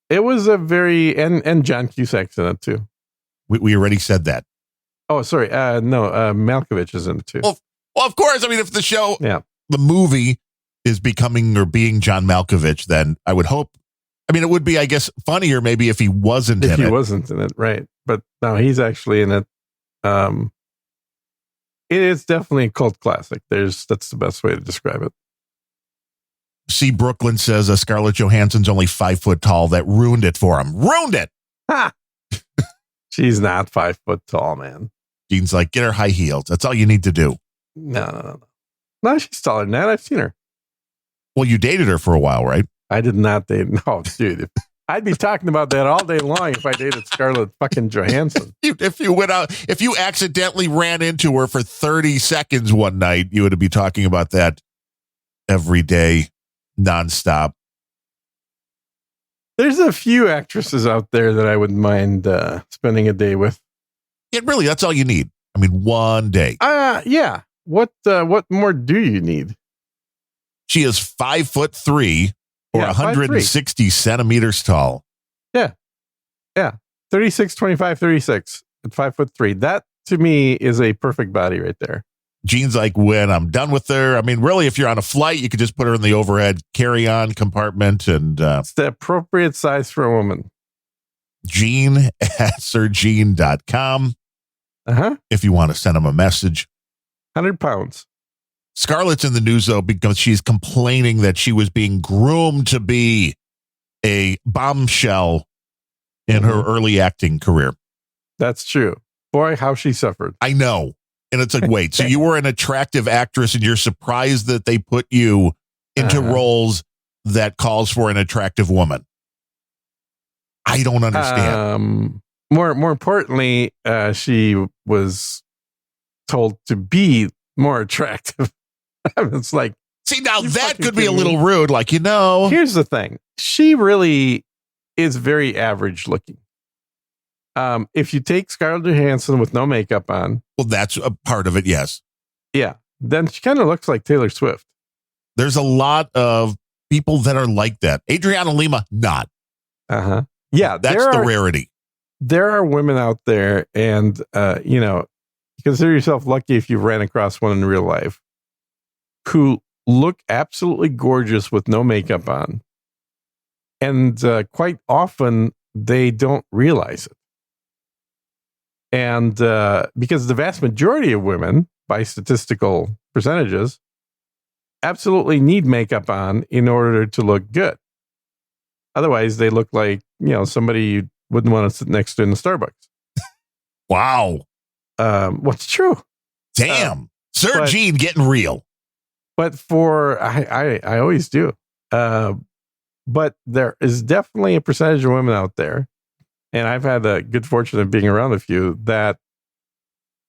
It was a very and John Cusack's in it too. We already said that. Oh, sorry. No, Malkovich is in it too. Well, of course. I mean, if the movie is becoming or being John Malkovich, then I would hope. I mean, it would be, I guess, funnier maybe if he wasn't in it. If he wasn't in it, right? But no, he's actually in it. It is definitely a cult classic. That's the best way to describe it. See, Brooklyn says Scarlett Johansson's only 5 foot tall. That ruined it for him. Ruined it. Ha! She's not 5 foot tall, man. Gene's like, get her high heels. That's all you need to do. No. No, she's taller than that. I've seen her. Well, you dated her for a while, right? I did not date. No, dude. I'd be talking about that all day long if I dated Scarlett fucking Johansson. If you accidentally ran into her for 30 seconds one night, you would be talking about that every day, nonstop. There's a few actresses out there that I wouldn't mind spending a day with. Yeah, really, that's all you need. I mean, one day. Yeah. What more do you need? She is 5'3" or 160 centimeters tall. Yeah. 36, 25, 36 at 5'3". That to me is a perfect body right there. Gene's like, when I'm done with her, I mean, really, if you're on a flight, you could just put her in the overhead carry-on compartment. And it's the appropriate size for a woman. Gene at sirgene.com. If you want to send him a message. 100 pounds. Scarlett's in the news, though, because she's complaining that she was being groomed to be a bombshell in her early acting career. That's true. Boy, how she suffered. I know. And it's like, wait, so you were an attractive actress and you're surprised that they put you into roles that calls for an attractive woman? I don't understand. More importantly, she was told to be more attractive. It's like, see, now that could be a little rude. Like, here's the thing. She really is very average looking. If you take Scarlett Johansson with no makeup on. Well, that's a part of it. Yes. Yeah. Then she kind of looks like Taylor Swift. There's a lot of people that are like that. Adriana Lima, not. Yeah. That's the rarity. There are women out there and, consider yourself lucky if you ran across one in real life who look absolutely gorgeous with no makeup on. And quite often they don't realize it. And because the vast majority of women, by statistical percentages, absolutely need makeup on in order to look good. Otherwise, they look like, somebody you wouldn't want to sit next to in the Starbucks. Wow. What's true? Damn. Sir Gene getting real. But I always do. But there is definitely a percentage of women out there, and I've had the good fortune of being around a few that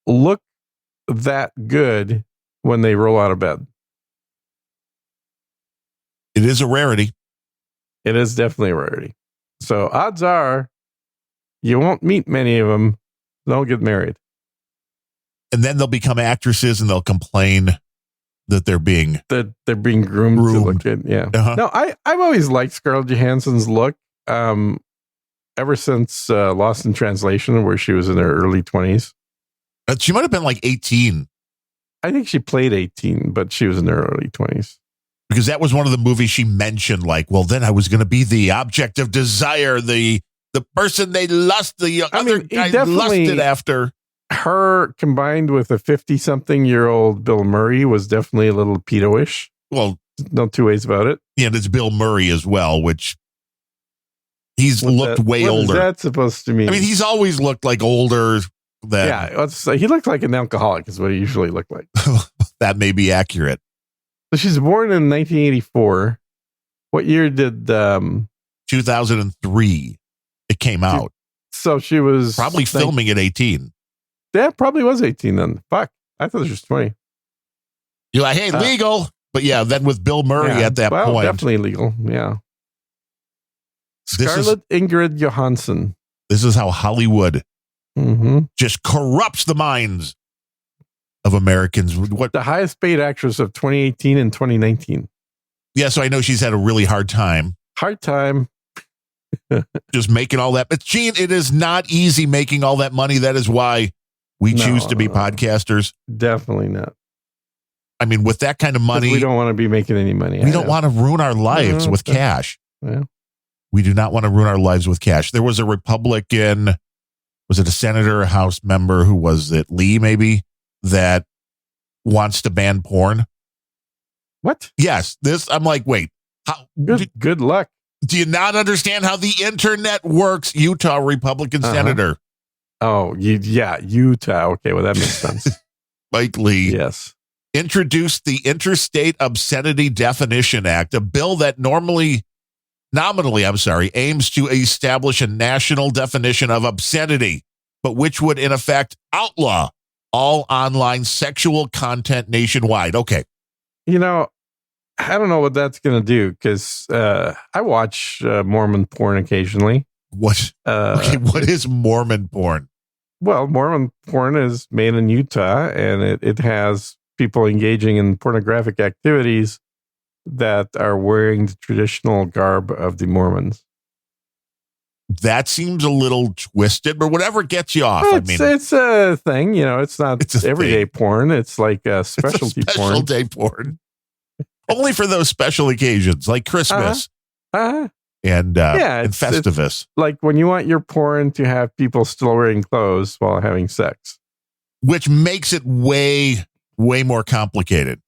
look that good when they roll out of bed. It is a rarity. It is definitely a rarity. So odds are you won't meet many of them. They'll get married. And then they'll become actresses and they'll complain that they're being groomed. To look good. Yeah. No, I've always liked Scarlett Johansson's look. Ever since Lost in Translation, where she was in her early 20s. She might have been like 18. I think she played 18, but she was in her early 20s. Because that was one of the movies she mentioned, like, well, then I was going to be the object of desire, the person they other guy lusted after. Her combined with a 50-something-year-old Bill Murray was definitely a little pedo-ish. Well, no two ways about it. Yeah, and it's Bill Murray as well, which he's looked way older. What is that supposed to mean? I mean, he's always looked like older than... Yeah, he looked like an alcoholic is what he usually looked like. That may be accurate. So she's born in 1984. What year did 2003 it came out? So she was probably filming at 18. Yeah, probably was 18 then. Fuck. I thought she was 20. You're like, hey, legal. But yeah, then with Bill Murray at that point. Definitely legal. Yeah. Scarlett Ingrid Johansson. This is how Hollywood just corrupts the minds of Americans. What the highest paid actress of 2018 and 2019. Yeah, so I know she's had a really hard time. Just making all that. But Gene, it is not easy making all that money. That is why we choose to be podcasters. Definitely not. I mean, with that kind of money, we don't want to be making any money. We don't want to ruin our lives with cash. Yeah. We do not want to ruin our lives with cash. There was a Republican, was it a senator, a House member, who was it, Lee maybe, that wants to ban porn? What? Yes. I'm like, wait. Good luck. Do you not understand how the internet works, Utah Republican senator? Oh, Utah. Okay, well, that makes sense. Mike Lee. Yes. Introduced the Interstate Obscenity Definition Act, a bill that nominally aims to establish a national definition of obscenity, but which would in effect outlaw all online sexual content nationwide. Okay. I don't know what that's going to do because I watch Mormon porn occasionally. What? What is Mormon porn? Well, Mormon porn is made in Utah, and it has people engaging in pornographic activities that are wearing the traditional garb of the Mormons. That seems a little twisted, but whatever gets you off. It's a thing. It's not everyday porn. It's like a specialty porn. Special day porn. Only for those special occasions like Christmas and Festivus. It's like when you want your porn to have people still wearing clothes while having sex. Which makes it way, way more complicated.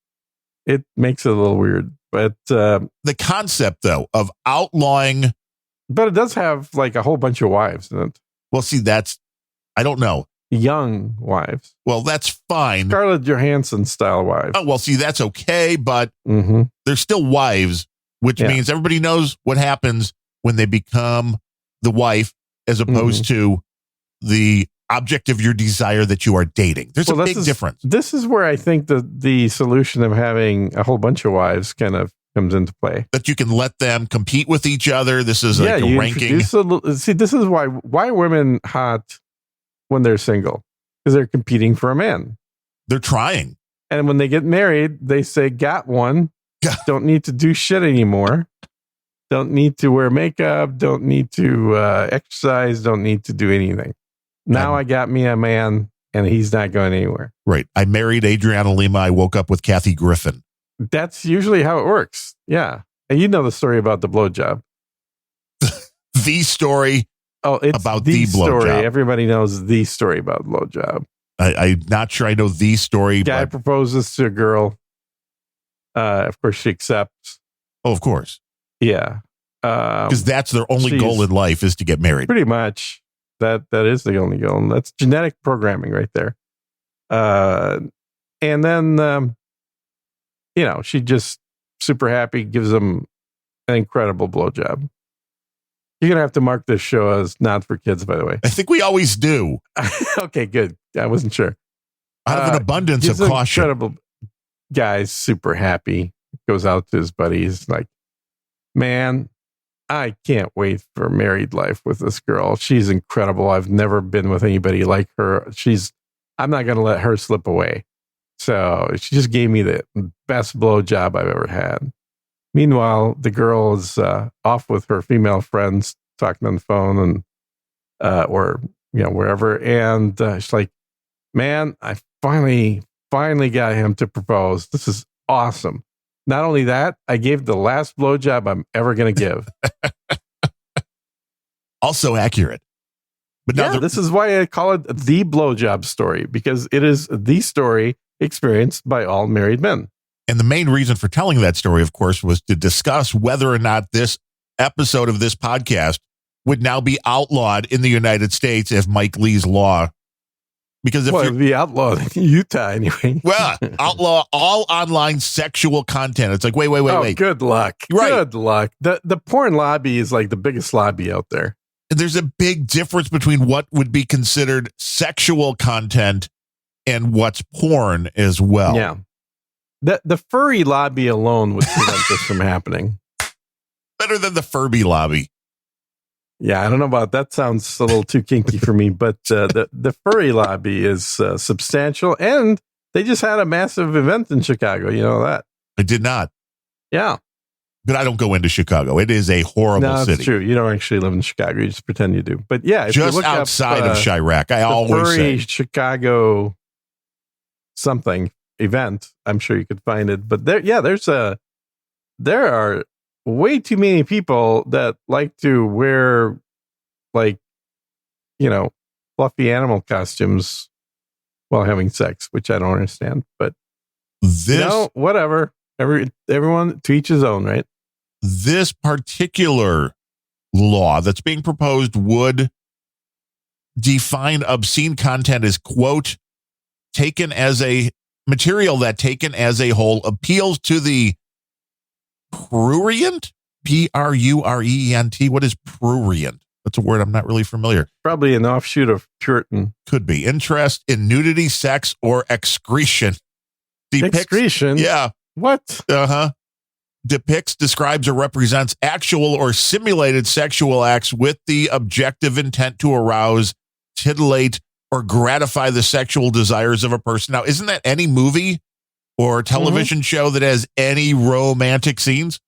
It makes it a little weird. But the concept, though, of outlawing. But it does have like a whole bunch of wives in it. Well, see, I don't know. Young wives. Well, that's fine. Scarlett Johansson style wives. Oh, well, see, that's okay, but they're still wives, which means everybody knows what happens when they become the wife as opposed to the object of your desire that you are dating. There's a big difference. This is where I think the solution of having a whole bunch of wives kind of comes into play. That you can let them compete with each other. This is like a ranking. See, this is why women hot when they're single, because they're competing for a man. They're trying. And when they get married, they say, got one. Don't need to do shit anymore. Don't need to wear makeup. Don't need to exercise. Don't need to do anything. Now I got me a man, and he's not going anywhere. Right. I married Adriana Lima. I woke up with Kathy Griffin. That's usually how it works. Yeah. And you know the story about the blowjob. The story. Oh, it's about the blowjob. Everybody knows the story about blowjob. I'm not sure I know the story. Guy proposes to a girl. Of course, she accepts. Oh, of course. Yeah. Because that's their only goal in life is to get married. Pretty much. That is the only goal. And that's genetic programming right there. And then, she just super happy, gives him an incredible blowjob. You're going to have to mark this show as not for kids, by the way. I think we always do. Okay, good. I wasn't sure. Out of an abundance of caution. Incredible. Guy's super happy. Goes out to his buddies like, man, I can't wait for married life with this girl. She's incredible. I've never been with anybody like her. I'm not going to let her slip away. So she just gave me the best blowjob I've ever had. Meanwhile, the girl is off with her female friends talking on the phone and or wherever. And she's like, man, I finally got him to propose. This is awesome. Not only that, I gave the last blowjob I'm ever going to give. Also accurate. But now this is why I call it the blowjob story, because it is the story experienced by all married men. And the main reason for telling that story, of course, was to discuss whether or not this episode of this podcast would now be outlawed in the United States if Mike Lee's law Because if it'd be outlawed in Utah anyway. Well, outlaw all online sexual content. It's like, wait. Good luck. Right. Good luck. The porn lobby is like the biggest lobby out there. There's a big difference between what would be considered sexual content and what's porn as well. Yeah. The furry lobby alone would prevent this from happening. Better than the Furby lobby. Yeah, I don't know about that. Sounds a little too kinky for me, but the furry lobby is substantial, and they just had a massive event in Chicago. You know that? I did not. Yeah. But I don't go into Chicago. It is a horrible city. That's true. You don't actually live in Chicago. You just pretend you do. But yeah, if just you look outside of Chirac. I the always furry say Chicago something event. I'm sure you could find it. But there are way too many people that like to wear, like, fluffy animal costumes while having sex, which I don't understand. But whatever. Everyone to each his own, right? This particular law that's being proposed would define obscene content as, quote, taken as a material that taken as a whole appeals to the prurient, P-R-U-R-E-N-T. What is prurient? That's a word I'm not really familiar. Probably an offshoot of Puritan. Could be. Interest in nudity, sex, or excretion. Excretion? Yeah. What? Depicts, describes, or represents actual or simulated sexual acts with the objective intent to arouse, titillate, or gratify the sexual desires of a person. Now, isn't that any movie or television show that has any romantic scenes?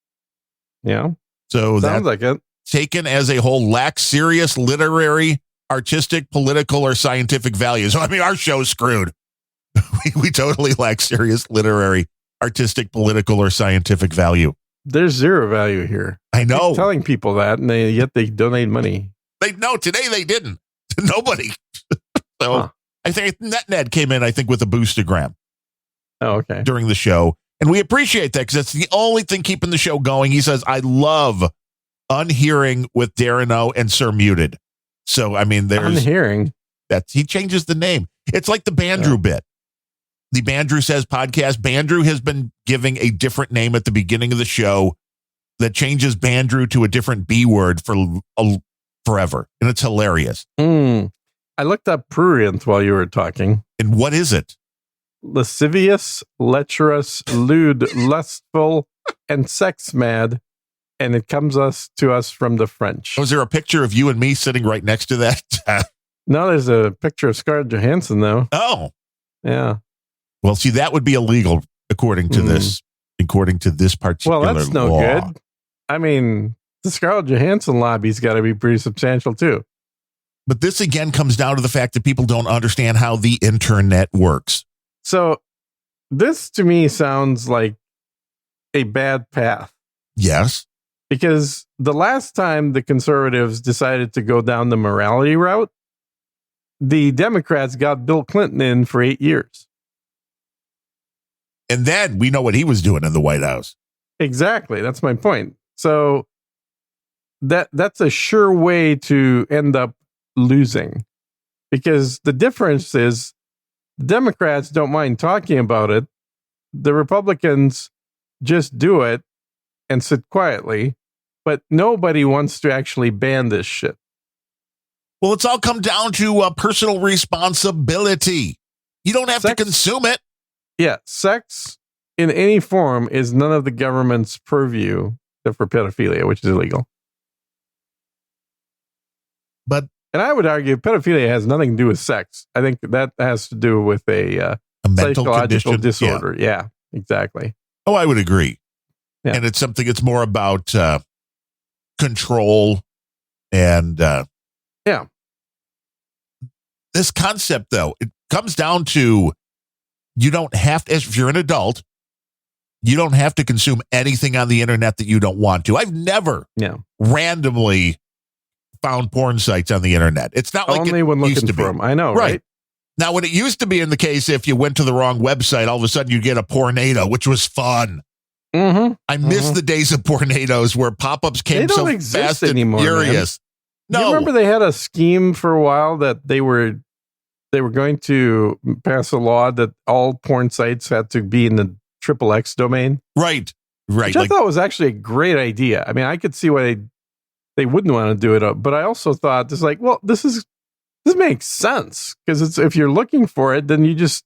Yeah. So sounds like it. Taken as a whole lacks serious literary, artistic, political, or scientific values. I mean, our show's screwed. we totally lack serious literary, artistic, political, or scientific value. There's zero value here. I know. Keep telling people that, and yet they donate money. Today they didn't. Nobody. I think NetNed came in, with a boostagram. Oh, okay. During the show. And we appreciate that because that's the only thing keeping the show going. He says, I love Unhearing with Darren O and Sir Muted. So, I mean, there's Unhearing. He changes the name. It's like the Bandrew bit. The Bandrew Says podcast. Bandrew has been giving a different name at the beginning of the show that changes Bandrew to a different B word for forever. And it's hilarious. I looked up prurient while you were talking. And what is it? Lascivious, lecherous, lewd, lustful, and sex mad. And it comes to us from the French. Was there a picture of you and me sitting right next to that? No, there's a picture of Scarlett Johansson, though. Oh. Yeah. Well, see, that would be illegal according to this particular Well, that's no law. good. I mean, the Scarlett Johansson lobby's got to be pretty substantial, too. But this, again, comes down to the fact that people don't understand how the internet works. So this, to me, sounds like a bad path. Yes. Because the last time the conservatives decided to go down the morality route, the Democrats got Bill Clinton in for 8 years. And then we know what he was doing in the White House. Exactly. That's my point. So that's a sure way to end up losing, because the difference is the Democrats don't mind talking about it. The Republicans just do it and sit quietly, but nobody wants to actually ban this shit. Well, it's all come down to personal responsibility. You don't have to consume it. Yeah. Sex in any form is none of the government's purview except for pedophilia, which is illegal. And I would argue pedophilia has nothing to do with sex. I think that has to do with a mental psychological disorder. Yeah, exactly. Oh, I would agree. Yeah. And it's more about control and this concept, though, it comes down to you don't have to, if you're an adult, you don't have to consume anything on the internet that you don't want to. I've never randomly found porn sites on the internet. It's not like only it when used looking to for be. them. I know, right? Now, when it used to be in the case, if you went to the wrong website, all of a sudden you get a Pornado, which was fun. Mm-hmm. I miss the days of Pornados where pop-ups came so fast and anymore, furious. Man. No, you remember they had a scheme for a while that they were they were going to pass a law that all porn sites had to be in the XXX domain. Right. Which I thought was actually a great idea. I mean, I could see why they wouldn't want to do it, but I also thought this makes sense because if you're looking for it, then you just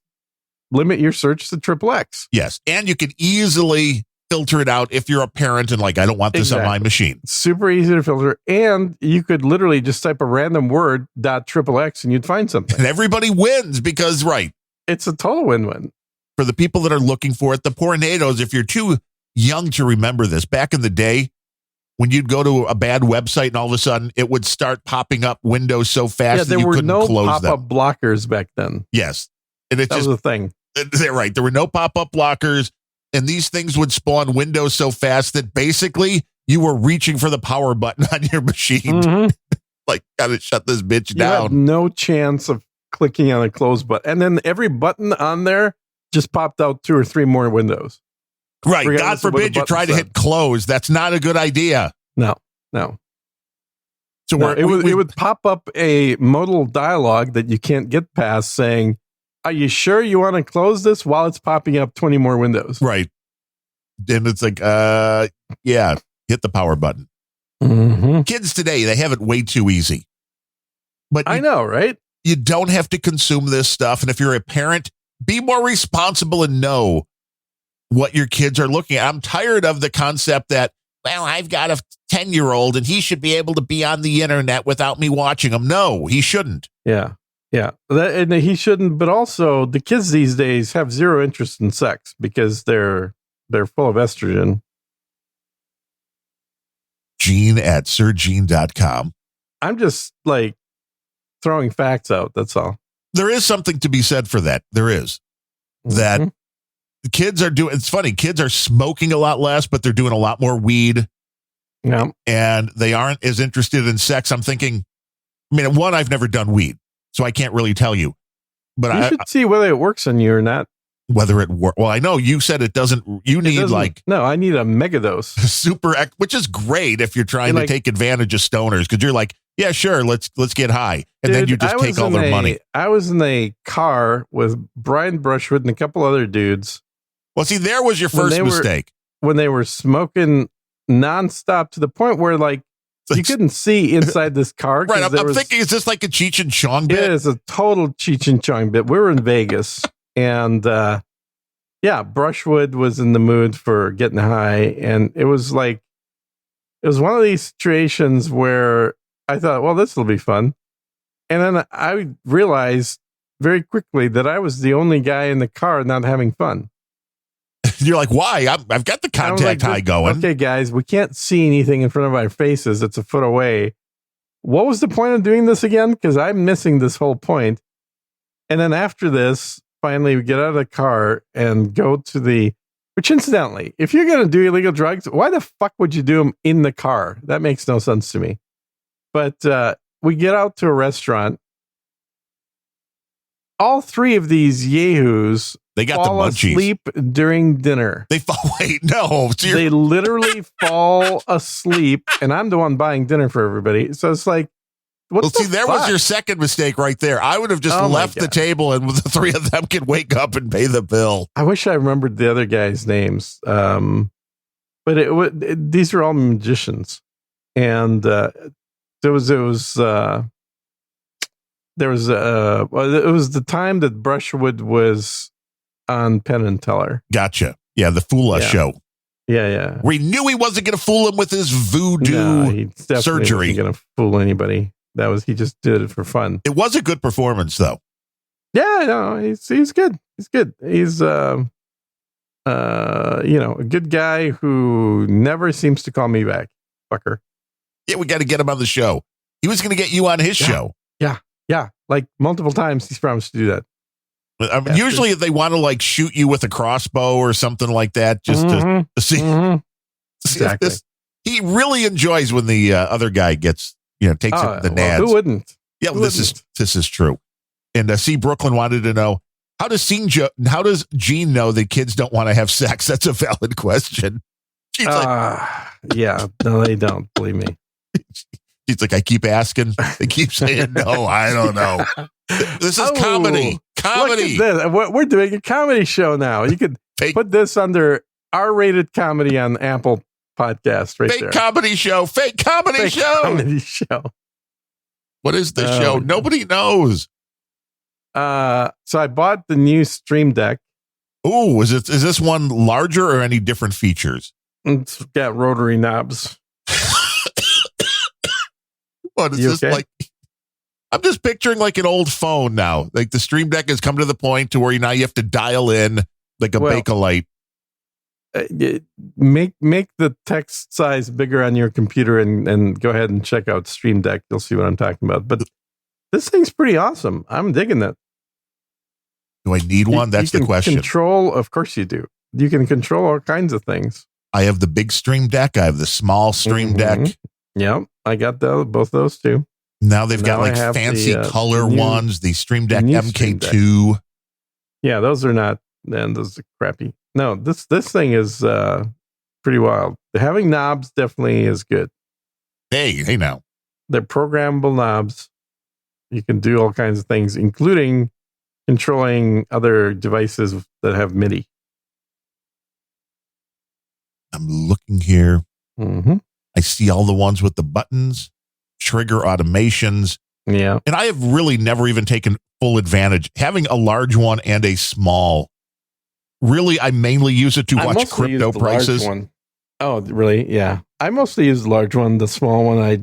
limit your search to XXX. Yes, and you can easily filter it out if you're a parent and I don't want this on my machine. Super easy to filter, and you could literally just type a random word .XXX and you'd find something. And everybody wins because it's a total win-win for the people that are looking for it. The tornadoes. If you're too young to remember this, back in the day, when you'd go to a bad website and all of a sudden it would start popping up windows so fast that you couldn't close them. There were no pop-up blockers back then. Yes. And that was the thing. They're right. There were no pop-up blockers, and these things would spawn windows so fast that basically you were reaching for the power button on your machine. Mm-hmm. Gotta shut this bitch down. You had no chance of clicking on a close button. And then every button on there just popped out 2 or 3 more windows. Right. God forbid you try to hit close. That's not a good idea. No. So it would pop up a modal dialogue that you can't get past saying, "Are you sure you want to close this?" while it's popping up 20 more windows. Right. And it's yeah, hit the power button. Mm-hmm. Kids today, they have it way too easy. But I know, right? You don't have to consume this stuff. And if you're a parent, be more responsible and know what your kids are looking at. I'm tired of the concept that, I've got a 10-year-old and he should be able to be on the internet without me watching him. No, he shouldn't. Yeah. And he shouldn't. But also, the kids these days have zero interest in sex because they're full of estrogen. Gene at SirGene.com. I'm just throwing facts out. That's all. There is something to be said for that. There is. That the kids are doing, it's funny, kids are smoking a lot less, but they're doing a lot more weed. Yeah. And they aren't as interested in sex. I'm thinking, one, I've never done weed, so I can't really tell you. But you should see whether it works on you or not. Whether it works. Well, I know you said it doesn't. You need No, I need a megadose. Super, which is great if you're trying to take advantage of stoners because you're yeah, sure, let's get high, and then you just take all their money. I was in a car with Brian Brushwood and a couple other dudes. Well, see, there was your first mistake. When they were smoking nonstop to the point where you couldn't see inside this car. Right, I'm thinking, is this like a Cheech and Chong bit? It is a total Cheech and Chong bit. We were in Vegas, and Brushwood was in the mood for getting high, and it was one of these situations where I thought, well, this will be fun. And then I realized very quickly that I was the only guy in the car not having fun. You're like, why? I've got the contact high going. Okay, guys, we can't see anything in front of our faces. It's a foot away. What was the point of doing this again? Because I'm missing this whole point. And then after this, finally, we get out of the car and go to which incidentally, if you're going to do illegal drugs, why the fuck would you do them in the car? That makes no sense to me. But we get out to a restaurant. All 3 of these yahoos they got fall the munchies. Asleep during dinner. They fall. Wait, no. They literally fall asleep, and I'm the one buying dinner for everybody. So it's there was your second mistake right there. I would have just left the table, and the 3 of them could wake up and pay the bill. I wish I remembered the other guys' names. But these are all magicians, and it was the time that Brushwood was on Penn and Teller. Gotcha. Yeah, the Fool Us show. Yeah. We knew he wasn't going to fool him with his voodoo surgery. He wasn't going to fool anybody. He just did it for fun. It was a good performance, though. Yeah, no, he's good. He's good. He's a good guy who never seems to call me back. Fucker. Yeah, we got to get him on the show. He was going to get you on his show. Yeah. Multiple times he's promised to do that. Usually if they want to shoot you with a crossbow or something like that, just to see, see if this. He really enjoys when the other guy gets, takes the nads. Who wouldn't? Yeah, this is true. And C. Brooklyn wanted to know, how does Gene know that kids don't want to have sex? That's a valid question. Yeah, no, they don't. Believe me. He's like, I keep asking. They keep saying no. I don't know. This is comedy. Comedy. Look at this. We're doing a comedy show now. You could put this under R-rated comedy on Apple Podcast right there. Fake comedy show. Fake comedy show. Comedy show. What is this show? Nobody knows. So I bought the new Stream Deck. Ooh, is this one larger or any different features? It's got rotary knobs. What is this okay? Like? I'm just picturing like an old phone now. Like the Stream Deck has come to the point to where now you have to dial in like a Bakelite. Make the text size bigger on your computer and go ahead and check out Stream Deck. You'll see what I'm talking about. But this thing's pretty awesome. I'm digging it. Do I need one? That's the question. Control, of course you do. You can control all kinds of things. I have the big Stream Deck. I have the small Stream Deck. Yep, I got both those too. Now they've got like fancy color ones. The Stream Deck MK2. Yeah, those are not. Man, those are crappy. No, this thing is pretty wild. Having knobs definitely is good. Hey now. They're programmable knobs. You can do all kinds of things, including controlling other devices that have MIDI. I'm looking here. Mm-hmm. I see all the ones with the buttons, trigger automations. Yeah. And I have really never even taken full advantage. Having a large one and a small, really, I mainly use it to watch crypto prices. Oh, really? Yeah. I mostly use the large one. The small one, I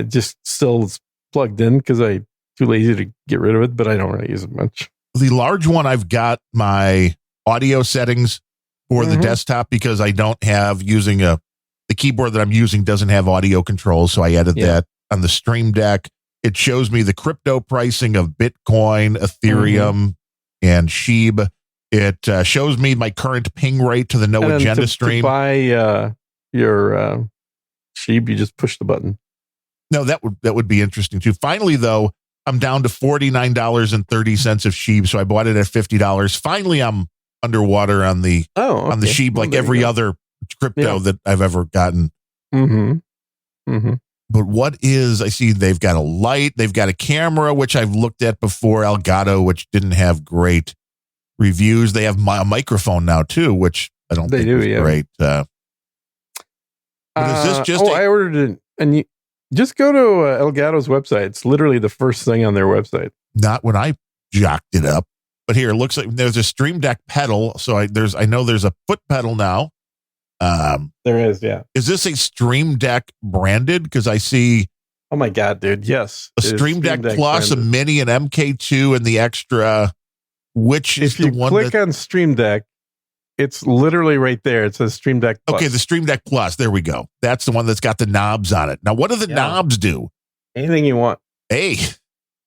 just still plugged in because I'm too lazy to get rid of it, but I don't really use it much. The large one, I've got my audio settings for the desktop because I don't have the keyboard that I'm using doesn't have audio controls. So I added that on the Stream Deck. It shows me the crypto pricing of Bitcoin, Ethereum, and SHIB. It shows me my current ping rate to the No Agenda stream. To buy your SHIB, you just push the button. No, that would be interesting too. Finally, though, I'm down to $49.30 of SHIB, so I bought it at $50. Finally, I'm underwater on the SHIB, like every other crypto that I've ever gotten. But I see they've got a light, they've got a camera, which I've looked at before, Elgato, which didn't have great reviews. They have a microphone now too, which I don't think is great. But is this just I ordered it, and you just go to Elgato's website. It's literally the first thing on their website. Not when I jocked it up, but here it looks like there's a Stream Deck pedal. So I know there's a foot pedal now. There is, yeah. Is this a Stream Deck branded? Because I see. Oh my God, dude! Yes, a Stream Deck Plus, branded. A Mini, an MK2, and the extra. Which is the one? If you click on Stream Deck, it's literally right there. It says Stream Deck Plus. Okay, the Stream Deck Plus. There we go. That's the one that's got the knobs on it. Now, what do the knobs do? Anything you want. Hey,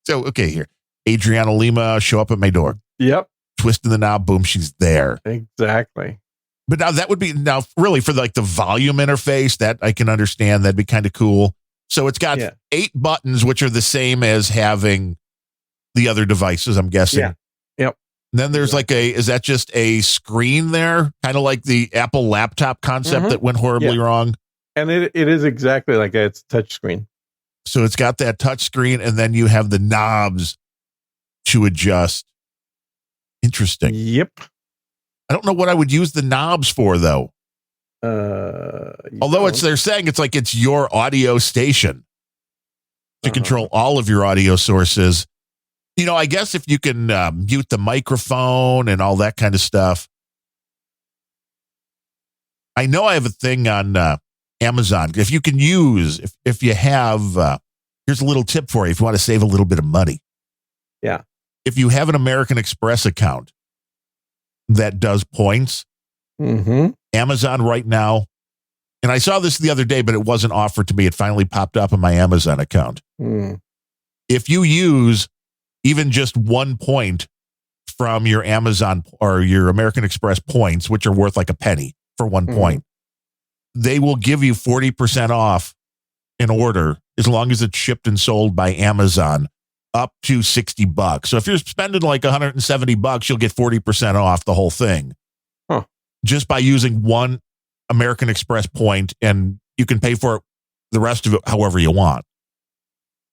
so okay, here, Adriana Lima, show up at my door. Yep. Twisting the knob, boom, she's there. Exactly. But now that would be really for like the volume interface that I can understand. That'd be kind of cool. So it's got 8 buttons, which are the same as having the other devices, I'm guessing. Yeah. Yep. And then there's is that just a screen there? Kind of like the Apple laptop concept that went horribly wrong. And it is exactly like that. It's a touch screen. So it's got that touch screen, and then you have the knobs to adjust. Interesting. Yep. I don't know what I would use the knobs for, though. Although they're saying it's your audio station to control all of your audio sources. I guess if you can mute the microphone and all that kind of stuff. I know I have a thing on Amazon. If you can use, if you have, here's a little tip for you if you want to save a little bit of money. Yeah. If you have an American Express account that does points, Amazon right now, and I saw this the other day, but it wasn't offered to me. It finally popped up on my Amazon account. If you use even just 1 point from your Amazon or your American Express points, which are worth like a penny for 1 point, they will give you 40% off an order as long as it's shipped and sold by Amazon up to $60. So if you're spending like $170, you'll get 40% off the whole thing just by using 1 American Express point, and you can pay for it the rest of it however you want.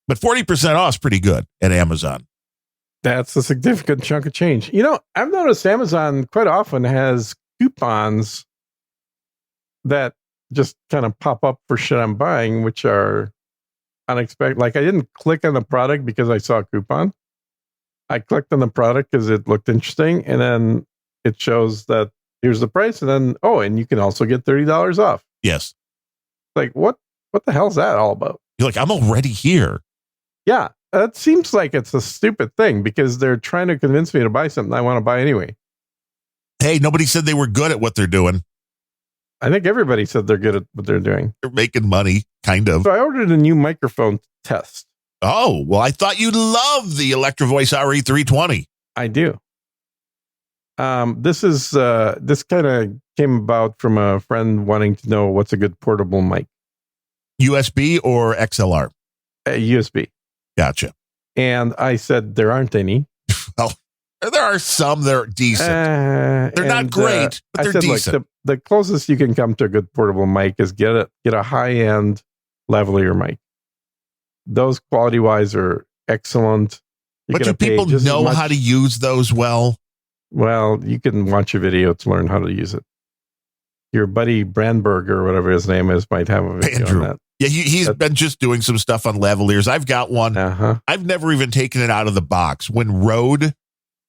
But 40% off is pretty good at Amazon. That's a significant chunk of change. I've noticed Amazon quite often has coupons that just kind of pop up for shit I'm buying, which are unexpected. Like I didn't click on the product because I saw a coupon. I clicked on the product because it looked interesting, and then it shows that here's the price, and then and you can also get $30 off. Yes. Like what the hell's that all about? You're like, I'm already here. Yeah, it seems like it's a stupid thing because they're trying to convince me to buy something I want to buy anyway. Hey, nobody said they were good at what they're doing. I think everybody said they're good at what they're doing. They're making money, kind of. So I ordered a new microphone test. Oh, well, I thought you loved the Electro Voice RE320. I do. This kind of came about from a friend wanting to know what's a good portable mic. USB or XLR? USB. Gotcha. And I said there aren't any. Well, there are some that are decent. They're not great, but they're decent. Look, the closest you can come to a good portable mic is get a high-end lavalier mic. Those quality-wise are excellent. But do people know how to use those well? Well, you can watch a video to learn how to use it. Your buddy Brandberg or whatever his name is might have a video on that. Yeah, he's been just doing some stuff on lavaliers. I've got one. I've never even taken it out of the box. When Rode,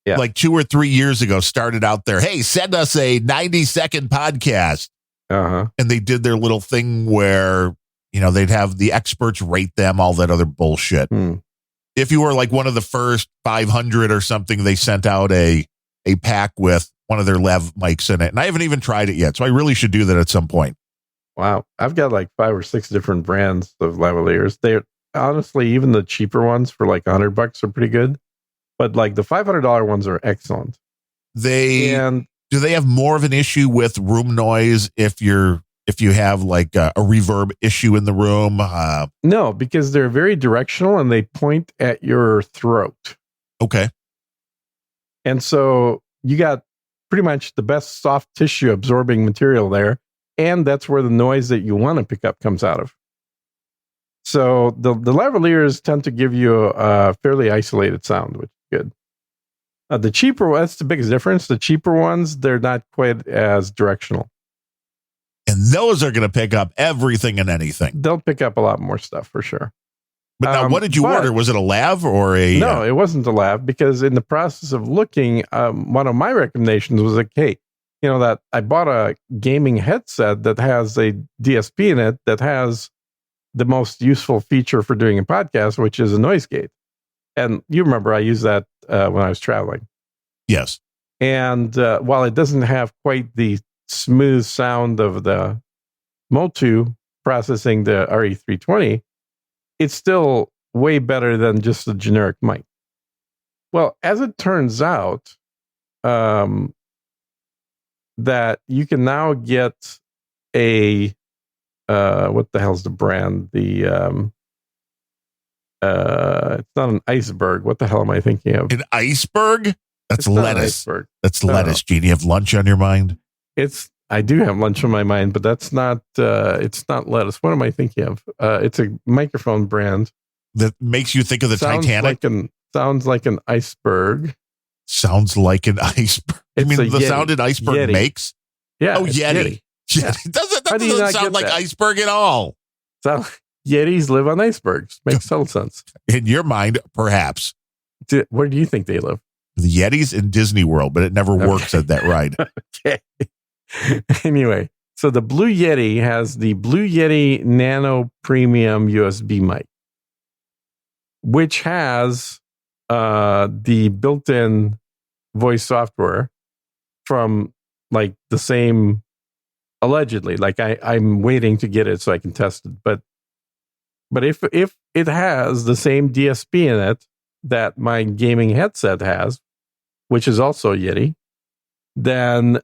like 2 or 3 years ago, started out there, hey, send us a 90-second podcast. And they did their little thing where, they'd have the experts rate them, all that other bullshit. If you were like one of the first 500 or something, they sent out a pack with one of their lav mics in it. And I haven't even tried it yet. So I really should do that at some point. Wow. I've got like 5 or 6 different brands of lavaliers. They're honestly, even the cheaper ones for like $100 are pretty good. But like the $500 ones are excellent. Do they have more of an issue with room noise if you have like a reverb issue in the room? No, because they're very directional and they point at your throat. Okay. And so you got pretty much the best soft tissue absorbing material there. And that's where the noise that you want to pick up comes out of. So the lavaliers tend to give you a fairly isolated sound, which is good. The cheaper ones, that's the biggest difference. The cheaper ones, they're not quite as directional. And those are going to pick up everything and anything. They'll pick up a lot more stuff for sure. But now, what did you order? Was it a lav or a... No, it wasn't a lav, because in the process of looking, one of my recommendations was like, hey, that I bought a gaming headset that has a DSP in it that has the most useful feature for doing a podcast, which is a noise gate. And you remember I used that when I was traveling. Yes. And while it doesn't have quite the smooth sound of the Motu processing the RE320, it's still way better than just a generic mic. Well, as it turns out, that you can now get a what the hell's the brand? The it's not an iceberg. What the hell am I thinking of? An iceberg? That's lettuce. That's lettuce, Gene. You have lunch on your mind? I do have lunch on my mind, but that's not it's not lettuce. What am I thinking of? It's a microphone brand that makes you think of the Titanic. Sounds like an iceberg. Sounds like an iceberg. You mean the sound an iceberg Yeti. Makes? Yeah. Oh, Yeti. Yeah. That doesn't sound like iceberg at all. Yetis live on icebergs. Makes total sense. In your mind, perhaps. Where do you think they live? The Yetis in Disney World, but it never works at that ride. Okay. Anyway, so the Blue Yeti has the Blue Yeti Nano Premium USB mic, which has the built-in voice software from like the same, allegedly. Like I'm waiting to get it so I can test it. But if it has the same DSP in it that my gaming headset has, which is also a Yeti, then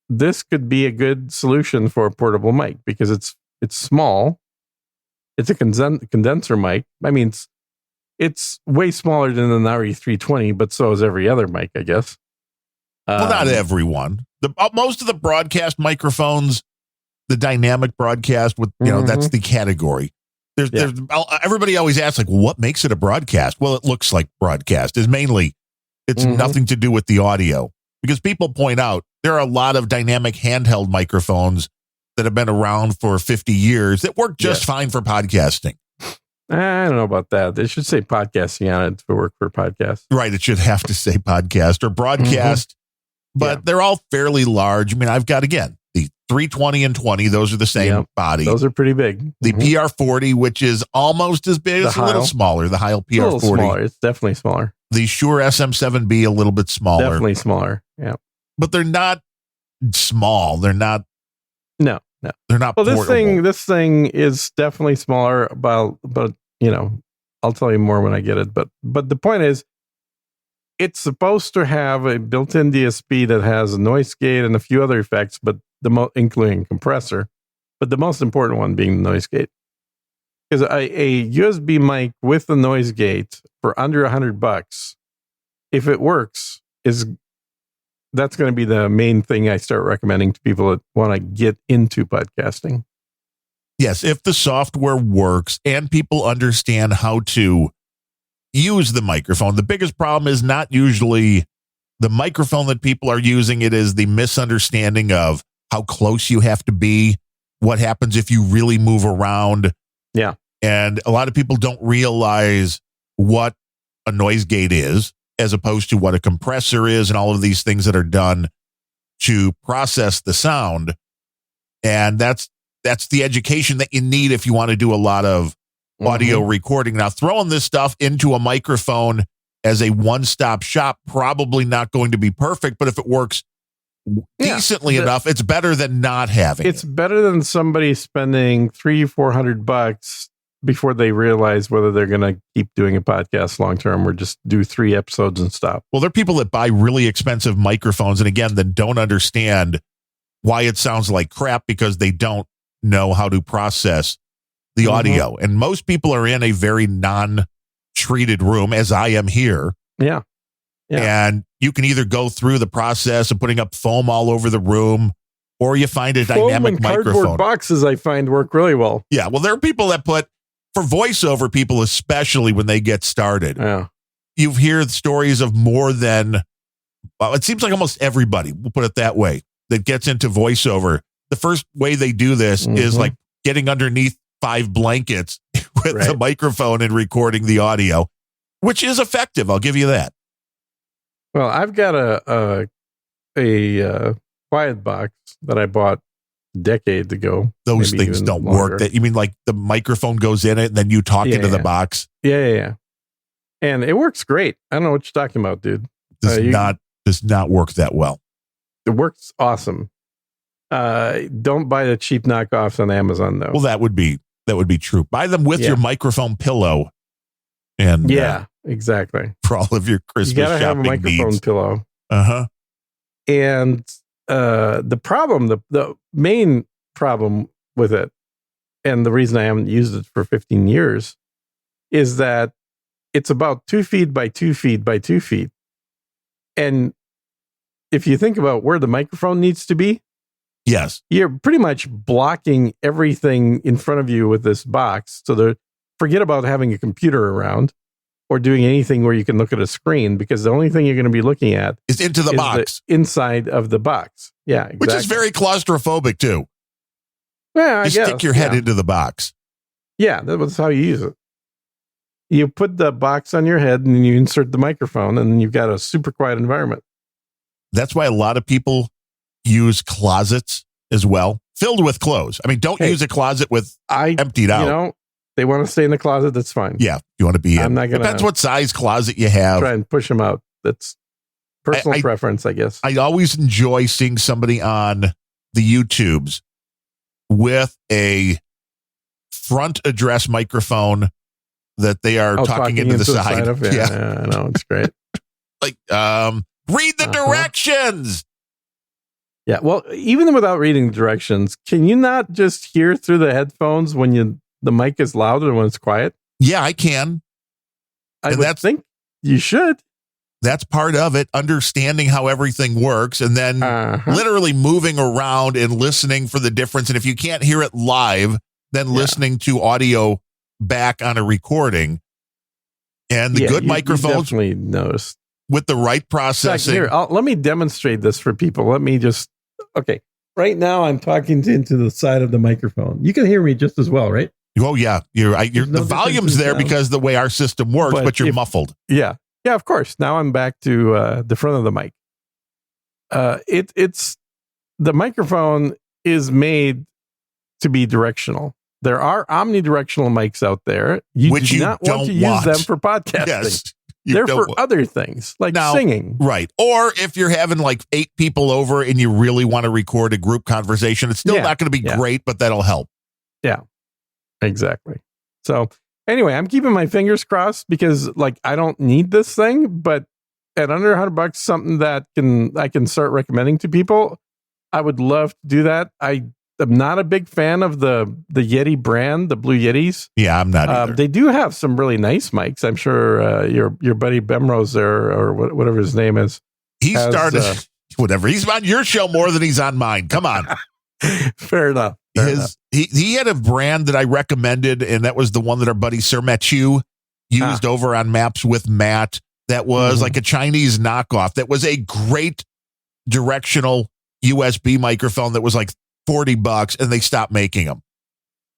this could be a good solution for a portable mic because it's small. It's a condenser mic. I mean, it's way smaller than an RE320, but so is every other mic, I guess. Well, not everyone. Most of the broadcast microphones the dynamic broadcast with, that's the category. There's everybody always asks, like, what makes it a broadcast? Well, it looks like broadcast is mainly, it's nothing to do with the audio, because people point out there are a lot of dynamic handheld microphones that have been around for 50 years that work just fine for podcasting. I don't know about that. They should say podcasting on it to work for podcasts. Right. It should have to say podcast or broadcast, but they're all fairly large. I mean, I've got, again, the 320 and 20. Those are the same body. Those are pretty big. The PR40, which is almost as big. It's a little smaller. The Heil PR40. A little smaller. It's definitely smaller. The Shure SM7B, a little bit smaller. Definitely smaller. Yeah. But they're not small. They're not. No. They're not. Well, this thing is definitely smaller. But I'll tell you more when I get it. But the point is, it's supposed to have a built-in DSP that has a noise gate and a few other effects, but including compressor. But the most important one being the noise gate, because a USB mic with the noise gate for under $100, if it works, that's going to be the main thing I start recommending to people that want to get into podcasting. Yes, if the software works and people understand how to use the microphone. The biggest problem is not usually the microphone that people are using. It is the misunderstanding of how close you have to be, what happens if you really move around. Yeah. And a lot of people don't realize what a noise gate is, as opposed to what a compressor is and all of these things that are done to process the sound. And that's the education that you need if you want to do a lot of audio recording. Now, throwing this stuff into a microphone as a one-stop shop, probably not going to be perfect, but if it works decently enough, it's better than not having It's better than somebody spending $300-400 before they realize whether they're going to keep doing a podcast long-term or just do 3 episodes and stop. Well, there are people that buy really expensive microphones and, again, then don't understand why it sounds like crap because they don't know how to process the audio. And most people are in a very non-treated room, as I am here. Yeah. And you can either go through the process of putting up foam all over the room, or you find a dynamic microphone. Cardboard boxes, I find, work really well. Yeah. Well, there are people that put, for voiceover people, especially when they get started, you hear stories of more than, well, it seems like almost everybody, we'll put it that way, that gets into voiceover. The first way they do this is like getting underneath 5 blankets with the microphone and recording the audio, which is effective. I'll give you that. Well, I've got a quiet box that I bought decades ago. Those things don't work. That you mean like the microphone goes in it and then you talk into the box? Yeah. And it works great. I don't know what you're talking about, dude. Does not work that well. It works awesome. Don't buy the cheap knockoffs on Amazon though. Well, that would be true. Buy them with your microphone pillow. And exactly. For all of your Christmas shopping needs. You gotta have a microphone pillow. And the main problem with it, and the reason I haven't used it for 15 years, is that it's about 2 feet by 2 feet by 2 feet. And if you think about where the microphone needs to be, yes, you're pretty much blocking everything in front of you with this box. So forget about having a computer around or doing anything where you can look at a screen, because the only thing you're going to be looking at is into the box, inside of the box. Yeah, exactly. Which is very claustrophobic too. Yeah, I guess. Stick your head into the box. Yeah, that's how you use it. You put the box on your head and you insert the microphone, and you've got a super quiet environment. That's why a lot of people use closets as well, filled with clothes. I mean, don't use a closet with emptied out. They want to stay in the closet, that's fine. Yeah, you want to be in. Depends what size closet you have. Try and push them out. That's personal preference, I guess. I always enjoy seeing somebody on the YouTubes with a front address microphone that they are talking into the side of. Yeah, I know, it's great. Like, read the directions. Yeah, well, even without reading the directions, can you not just hear through the headphones when the mic is loud and when it's quiet? Yeah, I can. I would think you should. That's part of it, understanding how everything works, and then literally moving around and listening for the difference. And if you can't hear it live, then listening to audio back on a recording. And the good microphones, you definitely noticed, with the right processing. Here, let me demonstrate this for people. Okay. Right now, I'm talking into the side of the microphone. You can hear me just as well, right? Oh, yeah. The volume's there because the way our system works, but you're muffled. Yeah. Yeah, of course. Now I'm back to the front of the mic. It's the microphone is made to be directional. There are omnidirectional mics out there. You do not want to use them for podcasting. Yes, they're for other things, like singing. Right. Or if you're having like 8 people over and you really want to record a group conversation, it's still not going to be great, but that'll help. Yeah, exactly. So anyway, I'm keeping my fingers crossed because like I don't need this thing, but at under $100, something that I can start recommending to people. I would love to do that. I'm not a big fan of the Yeti brand, the Blue Yetis. Yeah, I'm not either. They do have some really nice mics. I'm sure your buddy Bemrose there, or whatever his name is. He started whatever. He's on your show more than he's on mine. Come on. Fair enough. He had a brand that I recommended, and that was the one that our buddy Sir Matthew used over on Maps with Matt. That was like a Chinese knockoff. That was a great directional USB microphone that was like $40, and they stopped making them.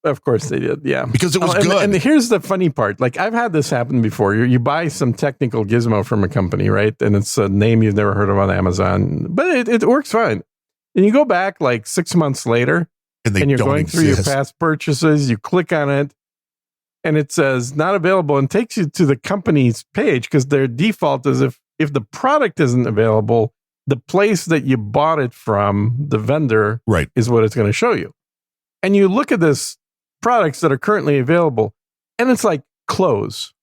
Of course they did, yeah. Because it was good. And here's the funny part. Like, I've had this happen before. You buy some technical gizmo from a company, right? And it's a name you've never heard of on Amazon. But it works fine. And you go back like 6 months later, and you're going through your past purchases. You click on it, and it says not available, and takes you to the company's page because their default is if the product isn't available, the place that you bought it from, the vendor, is what it's going to show you. And you look at this products that are currently available, and it's like clothes.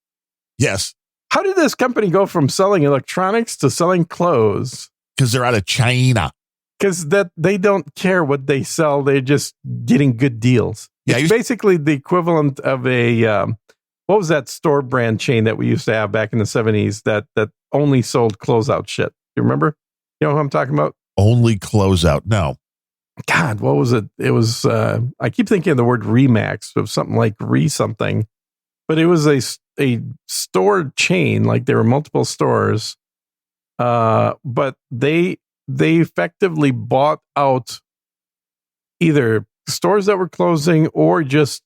Yes. How did this company go from selling electronics to selling clothes? Because they're out of China. Because that they don't care what they sell. They're just getting good deals. Yeah, it's basically the equivalent of a, what was that store brand chain that we used to have back in the 70s that only sold closeout shit? You remember? You know who I'm talking about? Only closeout. No. God, what was it? It was, I keep thinking of the word Remax, of something like something, but it was a store chain, like there were multiple stores, but they effectively bought out either stores that were closing or just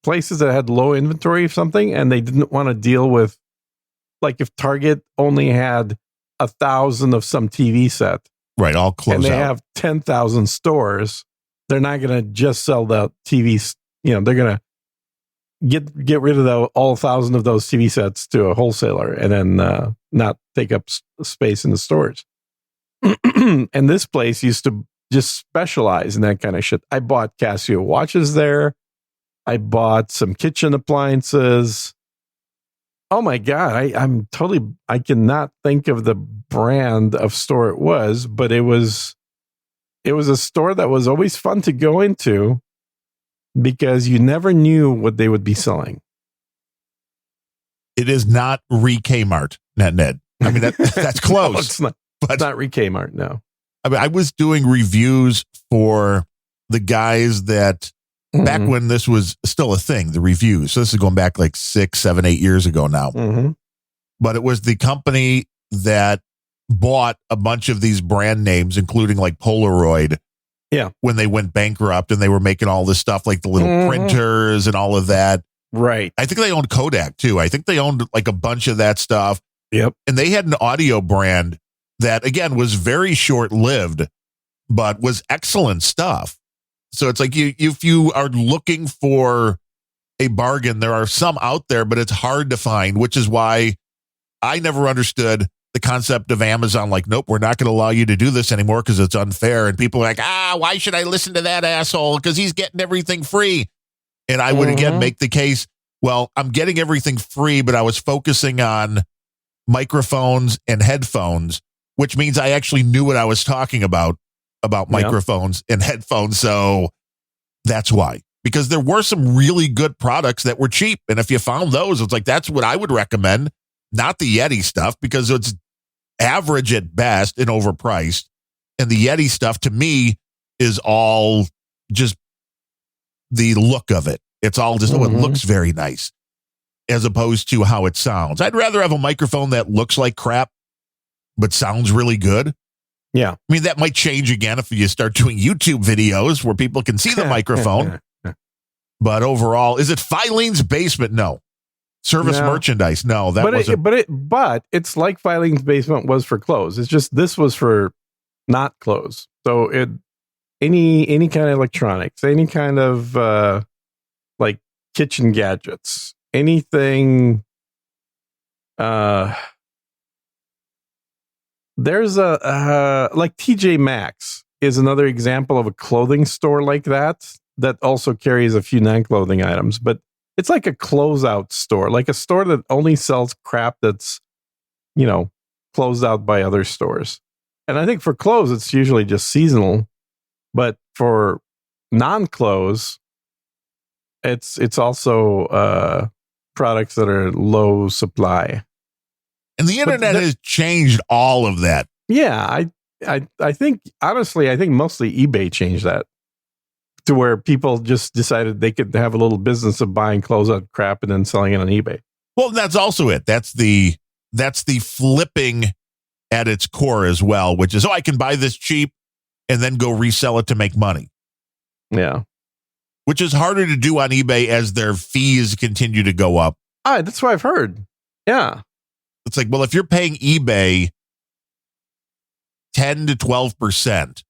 places that had low inventory of something, and they didn't want to deal with, like if Target only had 1,000 of some TV set. Right, all close and they out. have 10,000 stores. They're not going to just sell the TVs. You know, they're going to get rid of all 1,000 of those TV sets to a wholesaler, and then not take up space in the stores. And this place used to just specialize in that kind of shit. I bought Casio watches there. I bought some kitchen appliances. Oh my God, I cannot think of the brand of store it was, but it was a store that was always fun to go into because you never knew what they would be selling. It is not Kmart, Ned. I mean, that's close. No, it's not. But it's not Kmart, no. I mean, I was doing reviews for the guys that back when this was still a thing, the reviews. So this is going back like 6, 7, 8 years ago now. But it was the company that bought a bunch of these brand names, including like Polaroid. Yeah. When they went bankrupt and they were making all this stuff like the little printers and all of that. Right. I think they owned Kodak too. I think they owned like a bunch of that stuff. Yep. And they had an audio brand that, again, was very short-lived, but was excellent stuff. So it's like if you are looking for a bargain, there are some out there, but it's hard to find, which is why I never understood the concept of Amazon. Like, nope, we're not going to allow you to do this anymore because it's unfair. And people are like, why should I listen to that asshole? Because he's getting everything free. And I would, again, make the case, well, I'm getting everything free, but I was focusing on microphones and headphones, which means I actually knew what I was talking about microphones and headphones. So that's why, because there were some really good products that were cheap. And if you found those, it's like, that's what I would recommend, not the Yeti stuff, because it's average at best and overpriced. And the Yeti stuff to me is all just the look of it. It's all just, it looks very nice as opposed to how it sounds. I'd rather have a microphone that looks like crap, but sounds really good. Yeah. I mean, that might change again if you start doing YouTube videos where people can see the microphone. But overall, is it Filene's Basement? No. Service merchandise? No, that wasn't. But it's like Filene's Basement was for clothes. It's just this was for not clothes. So any kind of electronics, any kind of like kitchen gadgets, anything. There's like TJ Maxx is another example of a clothing store like that also carries a few non-clothing items, but it's like a closeout store, like a store that only sells crap that's, closed out by other stores. And I think for clothes, it's usually just seasonal, but for non-clothes, it's also products that are low supply. And the internet has changed all of that. Yeah, I think, honestly, I think mostly eBay changed that to where people just decided they could have a little business of buying closeout crap and then selling it on eBay. Well, that's also it. That's the flipping at its core as well, which is, I can buy this cheap and then go resell it to make money. Yeah. Which is harder to do on eBay as their fees continue to go up. That's what I've heard. Yeah. It's like, well, if you're paying eBay 10 to 12%,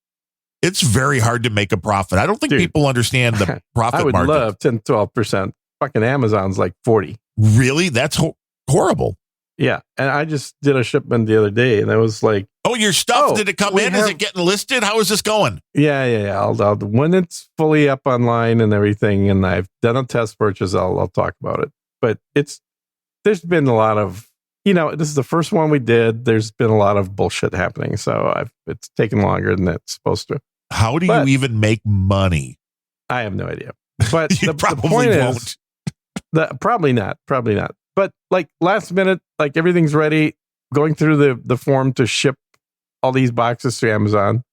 it's very hard to make a profit. I don't think people understand the profit margin. I would love 10 to 12%. Fucking Amazon's like 40. Really? That's horrible. Yeah. And I just did a shipment the other day and I was like, oh, your stuff, did it come in? Is it getting listed? How is this going? Yeah. I'll when it's fully up online and everything, and I've done a test purchase, I'll talk about it. But there's been a lot of, this is the first one we did. There's been a lot of bullshit happening. So it's taken longer than it's supposed to. How do you even make money? I have no idea. But the point won't. Probably not. But like last minute, like everything's ready, going through the form to ship all these boxes to Amazon,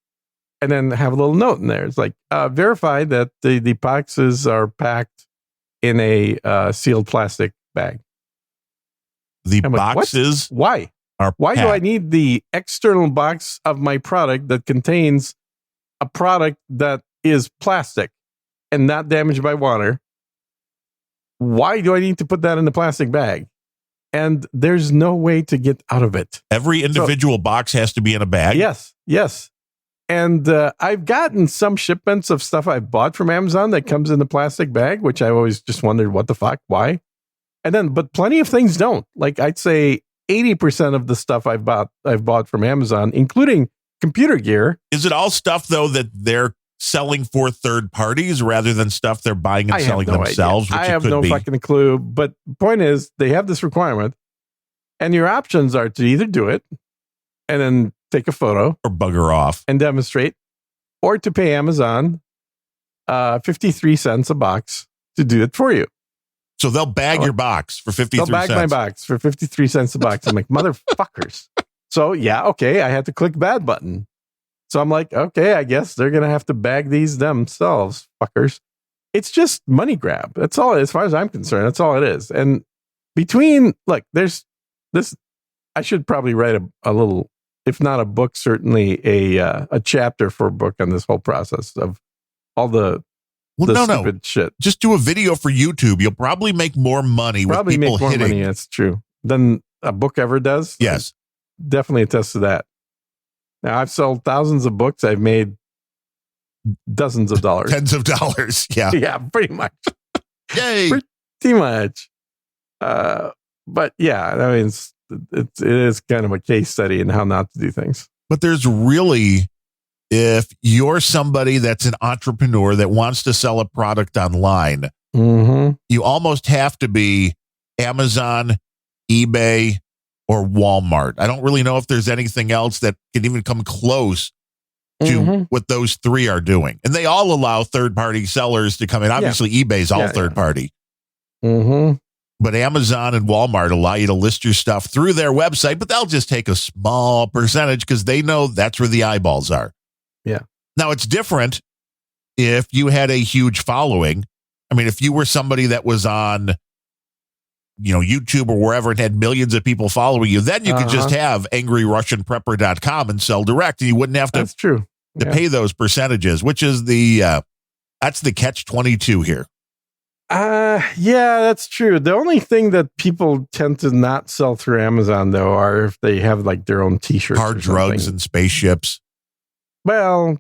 and then have a little note in there. It's like, verify that the boxes are packed in a sealed plastic bag. I'm boxes? Like, why? Why do I need the external box of my product that contains a product that is plastic and not damaged by water? Why do I need to put that in the plastic bag? And there's no way to get out of it. Every individual box has to be in a bag? Yes. And I've gotten some shipments of stuff I bought from Amazon that comes in the plastic bag, which I always just wondered, what the fuck? Why? And then, but plenty of things don't. Like I'd say 80% of the stuff I've bought from Amazon, including computer gear. Is it all stuff though that they're selling for third parties rather than stuff they're buying and selling themselves? I have no fucking clue. But the point is, they have this requirement, and your options are to either do it and then take a photo or bugger off and demonstrate, or to pay Amazon 53 cents a box to do it for you. So they'll bag your box for 53 cents. They'll bag my box for 53 cents a box. I'm like, motherfuckers. So yeah, okay, I had to click bad button. So I'm like, okay, I guess they're going to have to bag these themselves, fuckers. It's just money grab. That's all, as far as I'm concerned. That's all it is. And there's this, I should probably write a little, if not a book, certainly a chapter for a book on this whole process of all the stupid shit. Just do a video for YouTube. You'll probably make more money with people hitting. Money, that's true, than a book ever does. Yes. Definitely attest to that. Now, I've sold thousands of books. I've made dozens of dollars. Tens of dollars. Yeah. Yeah, pretty much. Yay. Pretty much. But yeah, I mean, it is kind of a case study in how not to do things. But there's really, if you're somebody that's an entrepreneur that wants to sell a product online, you almost have to be Amazon, eBay, or Walmart. I don't really know if there's anything else that can even come close to what those three are doing. And they all allow third-party sellers to come in. Obviously, eBay's all third-party. But Amazon and Walmart allow you to list your stuff through their website, but they'll just take a small percentage because they know that's where the eyeballs are. Yeah. Now, it's different if you had a huge following. I mean, if you were somebody that was on, YouTube or wherever and had millions of people following you, then you could just have angryrussianprepper.com and sell direct, and you wouldn't have to, That's true. to pay those percentages, which is that's the catch-22 here. Yeah, that's true. The only thing that people tend to not sell through Amazon, though, are if they have like their own T-shirts, hard drugs and spaceships. Well,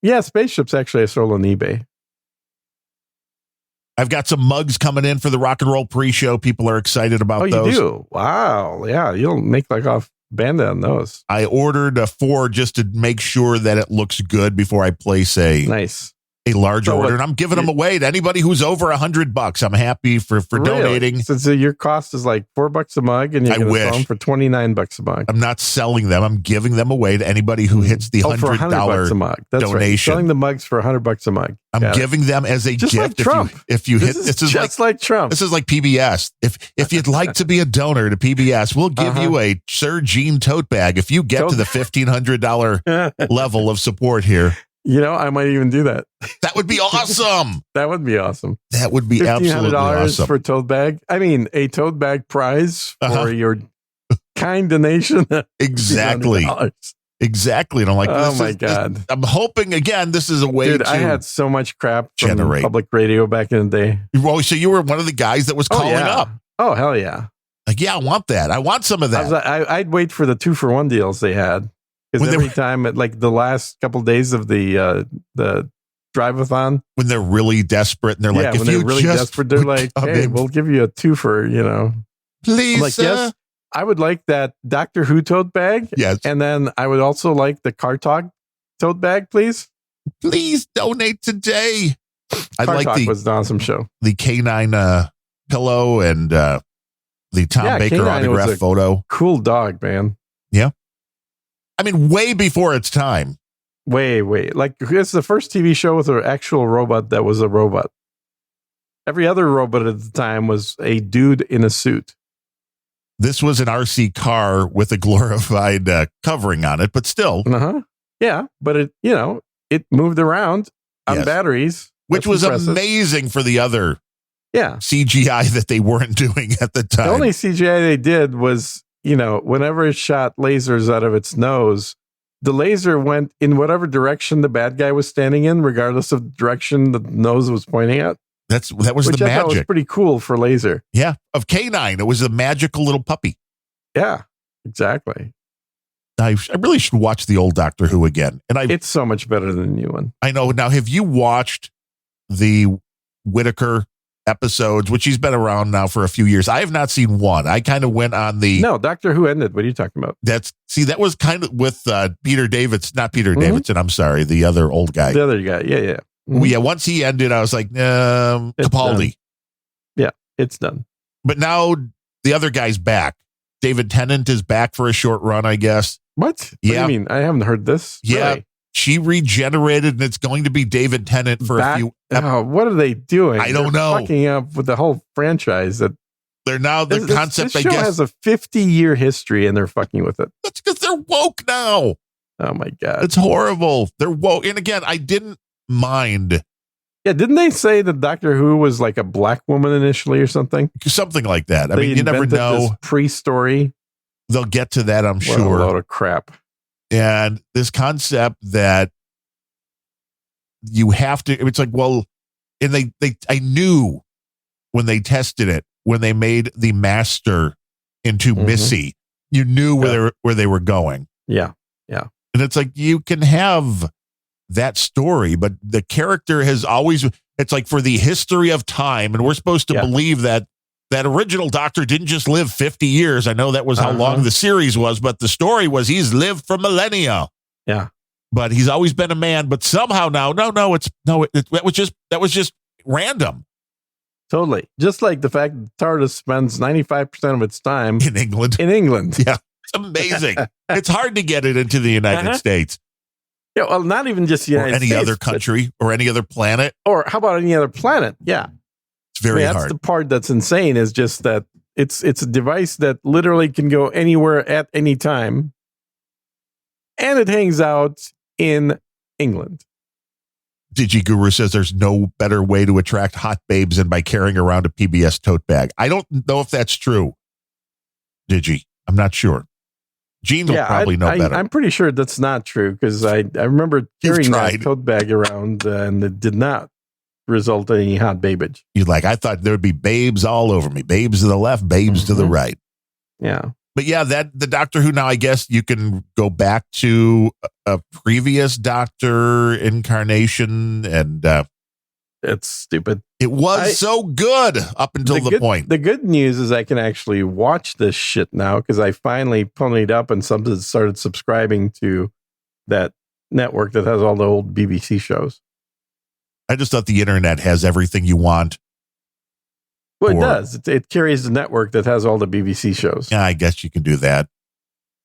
yeah, spaceships actually I sold on eBay. I've got some mugs coming in for the Rock and Roll pre-show. People are excited about those. Oh, you do? Wow. Yeah, you'll make like off Bandit on those. I ordered 4 just to make sure that it looks good before I place a larger order, and I'm giving them away to anybody who's over $100. I'm happy for donating. Since your cost is like $4 a mug, and you're going to sell them for $29 a mug. I'm not selling them. I'm giving them away to anybody who hits the $100 a mug. That's donation. Right. Selling the mugs for $100 a mug. I'm giving them as a just gift. Like Trump. If you hit, this is just like Trump. This is like PBS. If you'd like to be a donor to PBS, we'll give you a Sir Gene tote bag if you get to the $1,500 level of support here. I might even do that. That would be awesome. That would be awesome. That would be absolutely awesome. for a tote bag. I mean, a tote bag prize for your kind donation. Exactly. Exactly. And I'm like, oh my God. I'm hoping, again, this is a way to I had so much crap from public radio back in the day. Oh, so you were one of the guys that was calling up. Oh, hell yeah. Like, yeah, I want that. I want some of that. I'd wait for the 2-for-1 deals they had. Because every time at like the last couple of days of the drive-a-thon, when they're really desperate and they're like, if they're really desperate, they're like, hey, we'll give you a 2 for, Please, I'm like, yes, I would like that Doctor Who tote bag. Yes. And then I would also like the Car Talk tote bag, please. Please donate today. I like was an awesome show. The K9 pillow and the Tom Baker K9 autograph photo. Cool dog, man. Yeah. I mean, way before its time. Way. Like, it's the first TV show with an actual robot that was a robot. Every other robot at the time was a dude in a suit. This was an RC car with a glorified covering on it, but still. Yeah, but it moved around on batteries. Which was amazing for the other CGI that they weren't doing at the time. The only CGI they did was, whenever it shot lasers out of its nose, the laser went in whatever direction the bad guy was standing in, regardless of the direction the nose was pointing at. That was Which the magic. I thought was pretty cool for laser. Yeah, of K9. It was a magical little puppy. Yeah, exactly. I really should watch the old Doctor Who again. And it's so much better than the new one. I know. Now, have you watched the Whittaker episodes, which he's been around now for a few years? I have not seen one. I kind of went on the... No, Doctor Who ended. What are you talking about? That was kind of with Peter Davidson, not Peter Davidson, I'm sorry, the other old guy. The other guy, yeah. Well, yeah, once he ended, I was like, Capaldi. Yeah, it's done. But now the other guy's back. David Tennant is back for a short run, I guess. What? Yeah. What do you mean? I haven't heard this. Yeah. Really? She regenerated, and it's going to be David Tennant for a few. What are they doing? I don't know. Fucking up with the whole franchise. They're now the concept. This show has a 50-year history, and they're fucking with it. That's because they're woke now. Oh my God, it's horrible. They're woke, and again, I didn't mind. Yeah, didn't they say that Doctor Who was like a black woman initially or something? Something like that. I mean, you never know. This pre-story. They'll get to that, I'm what sure. A load of crap. And this concept that you have to, it's like, well, and I knew when they tested it, when they made the Master into Missy, you knew where they were going. Yeah. And it's like, you can have that story, but the character has always, it's like for the history of time. And we're supposed to believe that original Doctor didn't just live 50 years. I know that was how long the series was, but the story was he's lived for millennia. Yeah. But he's always been a man, but somehow now, that was just random. Totally. Just like the fact that TARDIS spends 95% of its time in England. Yeah. It's amazing. It's hard to get it into the United States. Yeah. Well, not even just the United States. Or any other country or any other planet. Or how about any other planet? Yeah. very hard. That's the part that's insane, is just that it's a device that literally can go anywhere at any time. And it hangs out in England. DigiGuru says there's no better way to attract hot babes than by carrying around a PBS tote bag. I don't know if that's true, Digi. I'm not sure. Gene will probably know better. I'm pretty sure that's not true, because I remember carrying that tote bag around and it did not result in any hot babage. You're like, I thought there would be babes all over me. Babes to the left, babes to the right. Yeah. But yeah, the Doctor Who now, I guess you can go back to a previous Doctor incarnation, and it's stupid. It was so good up until the point. The good news is I can actually watch this shit now, because I finally ponied up and started subscribing to that network that has all the old BBC shows. I just thought the internet has everything you want. Well, it does. It carries the network that has all the BBC shows. Yeah, I guess you can do that.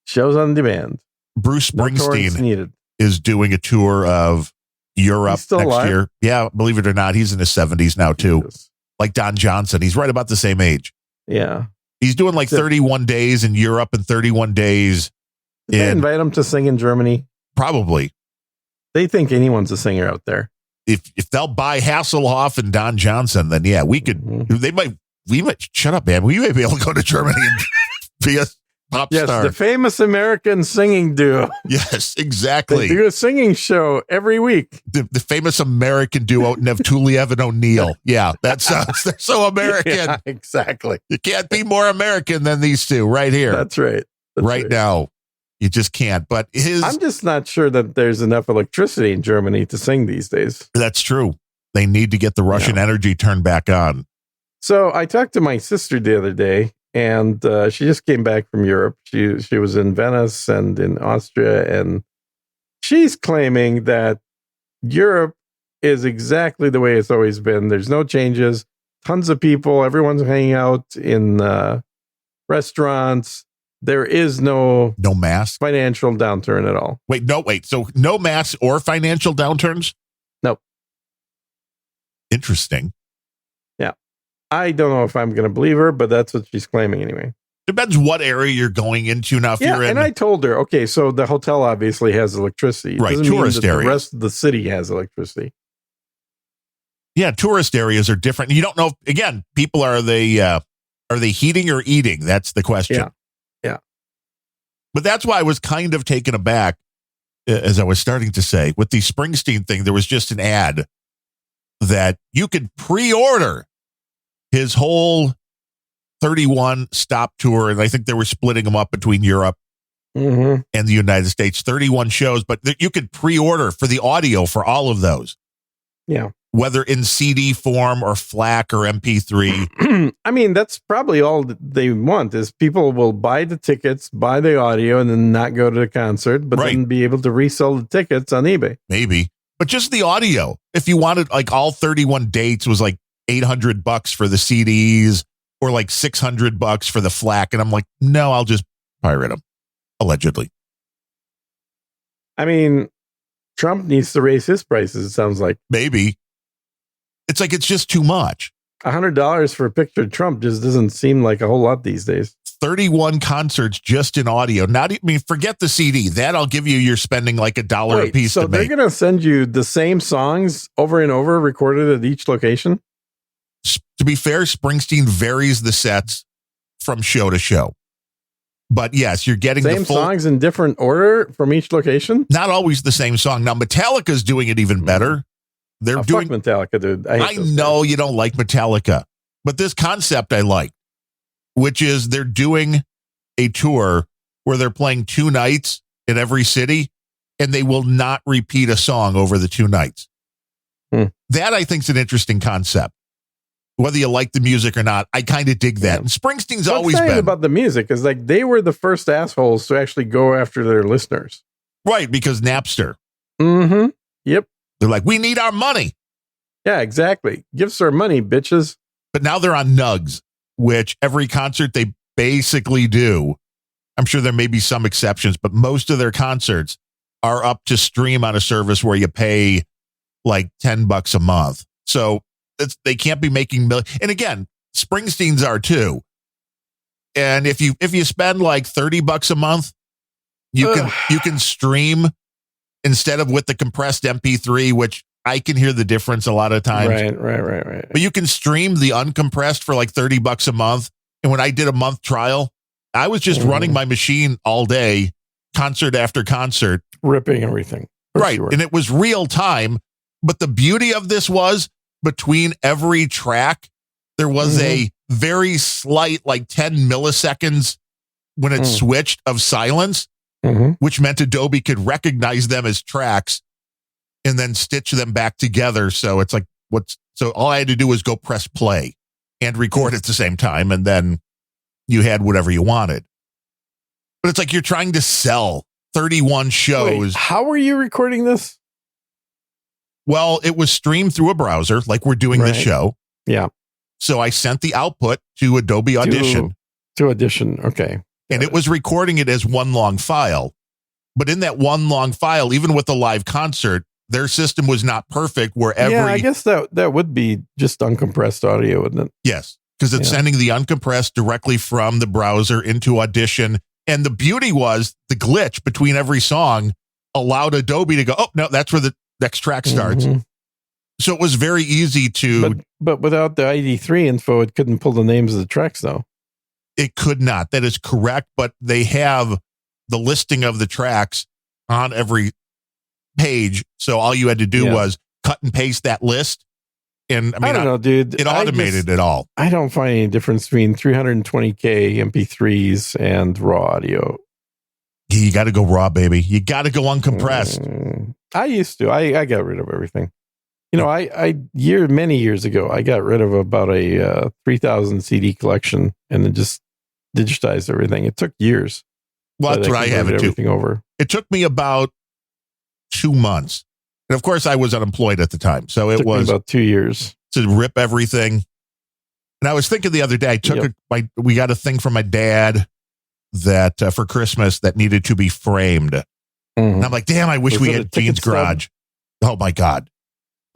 Shows on demand. Bruce Springsteen is doing a tour of Europe next year. Yeah, believe it or not, he's in his 70s now, too. Jesus. Like Don Johnson. He's right about the same age. Yeah. He's doing like 31 days in Europe and 31 days Did they invite him to sing in Germany? Probably. They think anyone's a singer out there. If they'll buy Hasselhoff and Don Johnson, then yeah, we could. We might shut up, man. We may be able to go to Germany and be a pop star. Yes, the famous American singing duo. Yes, exactly. They do a singing show every week. The famous American duo, Nevtuliev and O'Neill. Yeah, that sounds. They're so American. Yeah, exactly. You can't be more American than these two right here. That's right. Right now. You just can't. But I'm just not sure that there's enough electricity in Germany to sing these days. That's true. They need to get the Russian energy turned back on. So I talked to my sister the other day, and she just came back from Europe. She was in Venice and in Austria, and she's claiming that Europe is exactly the way it's always been. There's no changes. Tons of people. Everyone's hanging out in restaurants. There is no mass financial downturn at all. Wait. So no mass or financial downturns? Nope. Interesting. Yeah. I don't know if I'm going to believe her, but that's what she's claiming anyway. Depends what area you're going into now. If you're in, and I told her, okay, so the hotel obviously has electricity. Right, tourist area. The rest of the city has electricity. Yeah, tourist areas are different. You don't know. Again, people are they heating or eating? That's the question. Yeah. But that's why I was kind of taken aback, as I was starting to say, with the Springsteen thing. There was just an ad that you could pre-order his whole 31 stop tour. And I think they were splitting them up between Europe and the United States, 31 shows. But you could pre-order for the audio for all of those. Yeah. Whether in CD form or FLAC or MP3. I mean, that's probably all they want is people will buy the tickets, buy the audio, and then not go to the concert, but then be able to resell the tickets on eBay. Maybe. But just the audio. If you wanted like all 31 dates was like $800 for the CDs or like $600 for the FLAC. And I'm like, no, I'll just pirate them. Allegedly. I mean, Trump needs to raise his prices, it sounds like. Maybe. It's like, it's just too much. $100 for a picture of Trump just doesn't seem like a whole lot these days. 31 concerts just in audio. Forget the CD. That I'll give you. You're spending like $1 a piece. So they're going to send you the same songs over and over recorded at each location? To be fair, Springsteen varies the sets from show to show. But yes, you're getting same the full songs in different order from each location? Not always the same song. Now, Metallica's doing it even better. They're doing fuck Metallica, dude. I know you don't like Metallica, but this concept I like, which is they're doing a tour where they're playing 2 nights in every city, and they will not repeat a song over the 2 nights. That I think is an interesting concept. Whether you like the music or not, I kind of dig that. And Springsteen's always been about the music is like they were the first assholes to actually go after their listeners, right? Because Napster. Yep. They're like, we need our money. Yeah, exactly. Give us our money, bitches. But now they're on Nugs, which every concert they basically do. I'm sure there may be some exceptions, but most of their concerts are up to stream on a service where you pay like $10 a month. So they can't be making millions. And again, Springsteen's are too. And if you spend like $30 a month, you can stream instead of with the compressed MP3, which I can hear the difference a lot of times. Right. But you can stream the uncompressed for like $30 a month. And when I did a month trial, I was just running my machine all day, concert after concert, ripping everything. Right. Sure. And it was real time. But the beauty of this was between every track, there was a very slight, like 10 milliseconds when it switched of silence, which meant Adobe could recognize them as tracks and then stitch them back together. So it's like, so all I had to do was go press play and record at the same time. And then you had whatever you wanted. But it's like you're trying to sell 31 shows. Wait, how are you recording this? Well, it was streamed through a browser like we're doing this show. Yeah. So I sent the output to Adobe Audition. To Audition. Okay. And it was recording it as one long file. But in that one long file, even with a live concert, their system was not perfect where every... Yeah, I guess that would be just uncompressed audio, wouldn't it? Yes, because it's sending the uncompressed directly from the browser into Audition. And the beauty was the glitch between every song allowed Adobe to go, oh, no, that's where the next track starts. So it was very easy to... But without the ID3 info, it couldn't pull the names of the tracks, though. It could not. That is correct. But they have the listing of the tracks on every page. So all you had to do was cut and paste that list. And I don't know, dude. It automated it all. I don't find any difference between 320K MP3s and raw audio. You got to go raw, baby. You got to go uncompressed. I used to. I got rid of everything. You know, many years ago, I got rid of about a 3,000 CD collection and then just digitized everything. It took years. Well, that's what I have it too. Everything over. It took me about 2 months. And of course, I was unemployed at the time. So it was about 2 years to rip everything. And I was thinking the other day, I took we got a thing from my dad that for Christmas that needed to be framed. And I'm like, damn, I wish we had Gene's Garage. Oh, my God.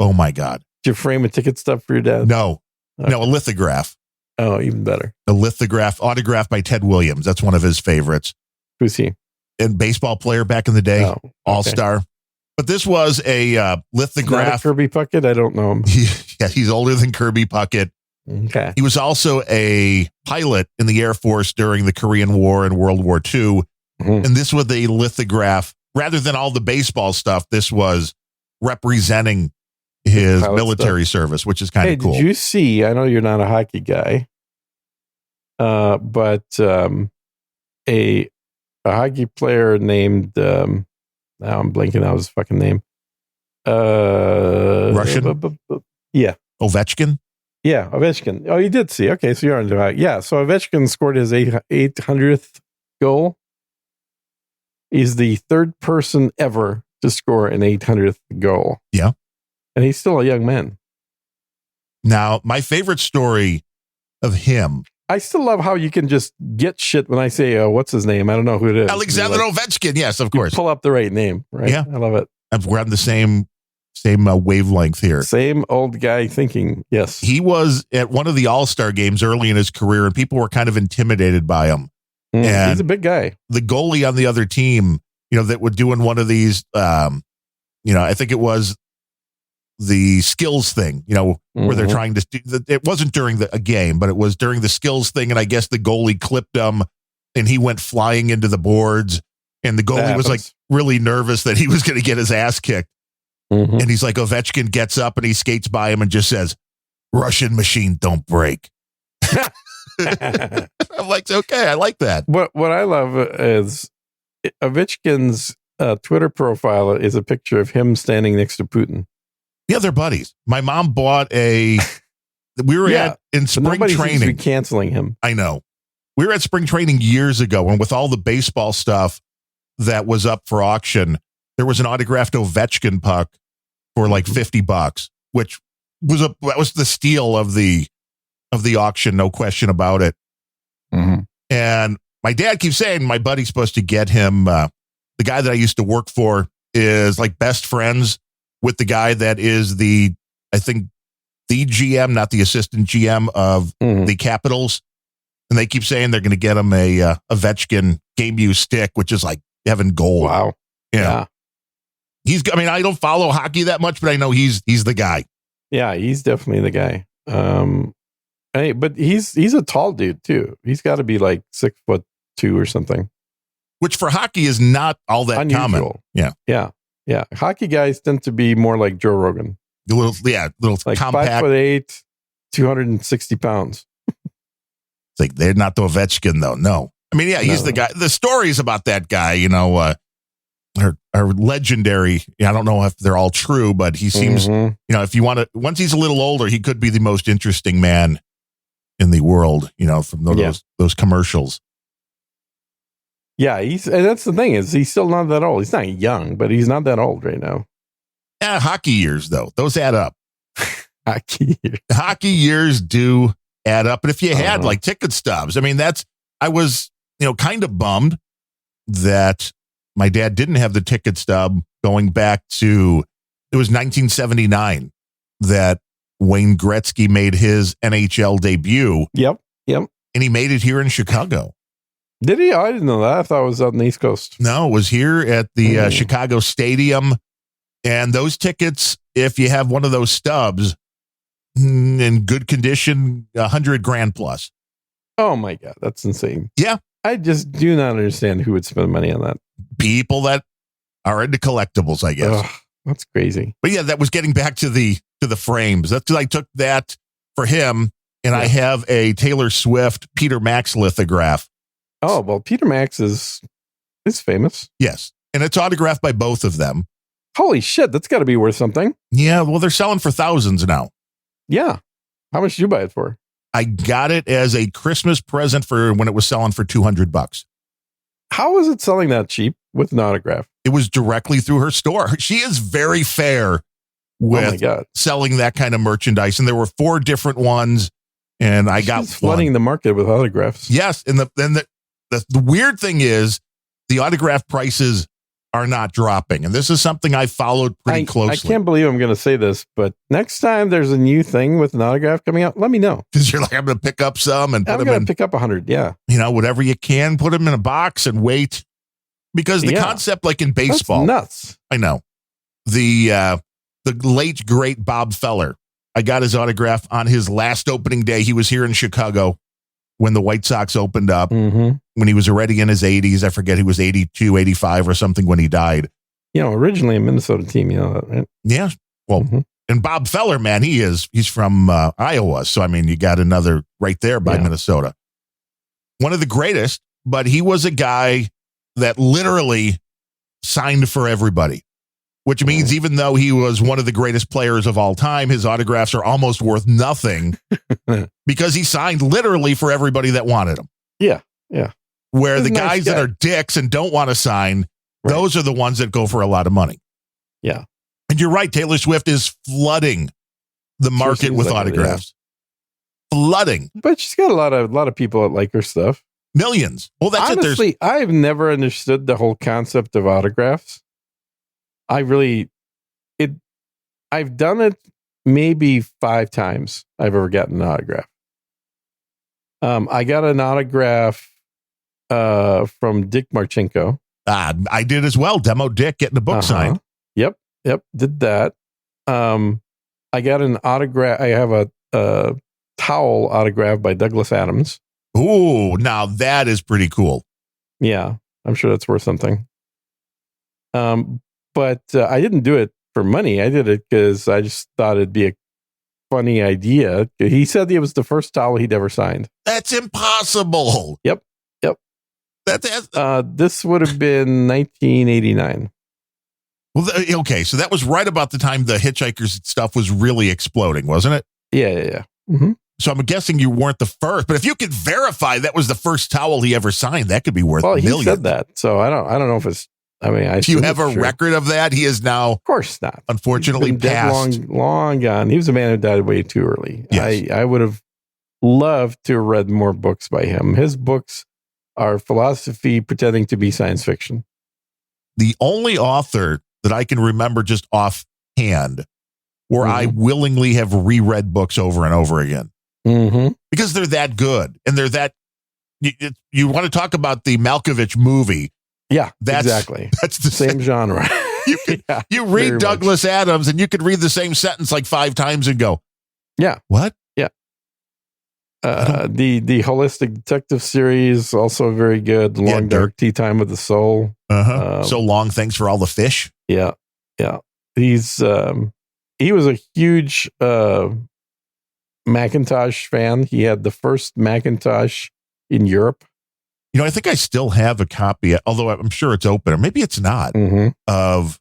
Oh, my God. Did you frame a ticket stub for your dad? No. Okay. No, a lithograph. Oh, even better. A lithograph, autographed by Ted Williams. That's one of his favorites. Who's he? A baseball player back in the day. Okay. All-star. But this was a lithograph. Not a Kirby Puckett? I don't know him. Yeah, he's older than Kirby Puckett. Okay. He was also a pilot in the Air Force during the Korean War and World War II. And this was a lithograph. Rather than all the baseball stuff, this was representing his military service, which is kind of cool. Did you see, I know you're not a hockey guy, but a hockey player named, now I'm blanking out his fucking name. Russian? Yeah. Ovechkin? Yeah, Ovechkin. Oh, you did see. Okay, so you're into hockey. Yeah, so Ovechkin scored his 800th goal. He's the third person ever to score an 800th goal. Yeah. And he's still a young man. Now, my favorite story of him. I still love how you can just get shit when I say, what's his name? I don't know who it is. Alexander Ovechkin. Yes, of course. Pull up the right name, right? Yeah. I love it. We're on the same wavelength here. Same old guy thinking. Yes. He was at one of the All-Star games early in his career, and people were kind of intimidated by him. And he's a big guy. The goalie on the other team, that were doing one of these, I think it was the skills thing, where they're trying to, it wasn't during a game, but it was during the skills thing. And I guess the goalie clipped him and he went flying into the boards, and the goalie was like really nervous that he was going to get his ass kicked. And he's like, Ovechkin gets up and he skates by him and just says, "Russian machine don't break." I'm like, okay, I like that. What I love is Ovechkin's Twitter profile is a picture of him standing next to Putin. Yeah, they're buddies. My mom bought we were in spring training. Canceling him. I know. We were at spring training years ago, and with all the baseball stuff that was up for auction, there was an autographed Ovechkin puck for like $50, which was the steal of the auction, no question about it. And my dad keeps saying my buddy's supposed to get him. The guy that I used to work for is like best friends with the guy that is I think the GM, not the assistant GM of the Capitals. And they keep saying they're going to get him a Ovechkin game-used stick, which is like heaven gold. Wow. Yeah. I don't follow hockey that much, but I know he's the guy. Yeah, he's definitely the guy. But he's a tall dude too. He's got to be like 6'2" or something. Which for hockey is not all that unusual. Common. Yeah. Hockey guys tend to be more like Joe Rogan. Little like compact. 5'8", 260 pounds. It's like they're not the Ovechkin though. No, I mean, yeah, he's the guy. The stories about that guy, are legendary. I don't know if they're all true, but he seems, if you want to, once he's a little older, he could be the most interesting man in the world. From those commercials. Yeah, and that's the thing is he's still not that old. He's not young, but he's not that old right now. Yeah, hockey years though, those add up. Hockey years do add up. And if you had like ticket stubs, I was, kind of bummed that my dad didn't have the ticket stub going back to, it was 1979 that Wayne Gretzky made his NHL debut. Yep. And he made it here in Chicago. Did he? I didn't know that. I thought it was out on the East Coast. No, it was here at the Chicago Stadium. And those tickets, if you have one of those stubs in good condition, $100,000 plus. Oh my God, that's insane. Yeah. I just do not understand who would spend money on that. People that are into collectibles, I guess. Ugh, that's crazy. But yeah, that was getting back to the frames. That's because I took that for him, and I have a Taylor Swift Peter Max lithograph. Oh, well, Peter Max is famous. Yes. And it's autographed by both of them. Holy shit, that's got to be worth something. Yeah, well, they're selling for thousands now. Yeah. How much did you buy it for? I got it as a Christmas present for when it was selling for $200. How is it selling that cheap with an autograph? It was directly through her store. She is very fair with selling that kind of merchandise. And there were 4 different ones, and I got flooding the market with autographs. Yes. And the weird thing is the autograph prices are not dropping. And this is something I followed pretty closely. I can't believe I'm going to say this, but next time there's a new thing with an autograph coming out, let me know. Because you're like, I'm going to pick up some and put them in. I'm going to pick up 100, yeah. Whatever you can, put them in a box and wait. Because the concept, like in baseball. That's nuts. I know. The late, great Bob Feller. I got his autograph on his last opening day. He was here in Chicago when the White Sox opened up, when he was already in his 80s. I forget, he was 82, 85 or something when he died. Originally a Minnesota team, right? Yeah. Well, and Bob Feller, man, he's from Iowa. So, you got another right there by Minnesota. One of the greatest, but he was a guy that literally signed for everybody, which means even though he was one of the greatest players of all time, his autographs are almost worth nothing because he signed literally for everybody that wanted him. Yeah. Where he's the guys that are dicks and don't want to sign, those are the ones that go for a lot of money. Yeah. And you're right. Taylor Swift is flooding the market with autographs. Flooding. But she's got a lot of people that like her stuff. Millions. Well, that's honestly, I've never understood the whole concept of autographs. I've done it maybe 5 times I've ever gotten an autograph. I got an autograph from Dick Marchenko. I did as well. Demo Dick getting the book signed. Yep. Did that. I got an autograph. I have a towel autographed by Douglas Adams. Ooh, now that is pretty cool. Yeah, I'm sure that's worth something. But I didn't do it for money. I did it because I just thought it'd be a funny idea. He said it was the first towel he'd ever signed. That's impossible. Yep. This would have been 1989. Well, okay, so that was right about the time the Hitchhikers stuff was really exploding, wasn't it? Yeah. Mm-hmm. So I'm guessing you weren't the first, but if you could verify that was the first towel he ever signed, that could be worth millions. He said that, so I don't know if it's. Do you have a record of that? He is now, of course not. Unfortunately, passed. Long gone. He was a man who died way too early. Yes. I would have loved to have read more books by him. His books are philosophy pretending to be science fiction. The only author that I can remember just offhand where I willingly have reread books over and over again because they're that good. And they're that, you want to talk about the Malkovich movie. Yeah, exactly. That's the same genre. You read Douglas Adams and you could read the same sentence like 5 times and go, yeah. What? Yeah. The Holistic Detective series, also very good. The Long Dark Tea Time with the Soul. So Long, Thanks for All the Fish. Yeah. Yeah. He was a huge Macintosh fan. He had the first Macintosh in Europe. You know, I think I still have a copy, although I'm sure it's open, or maybe it's not, of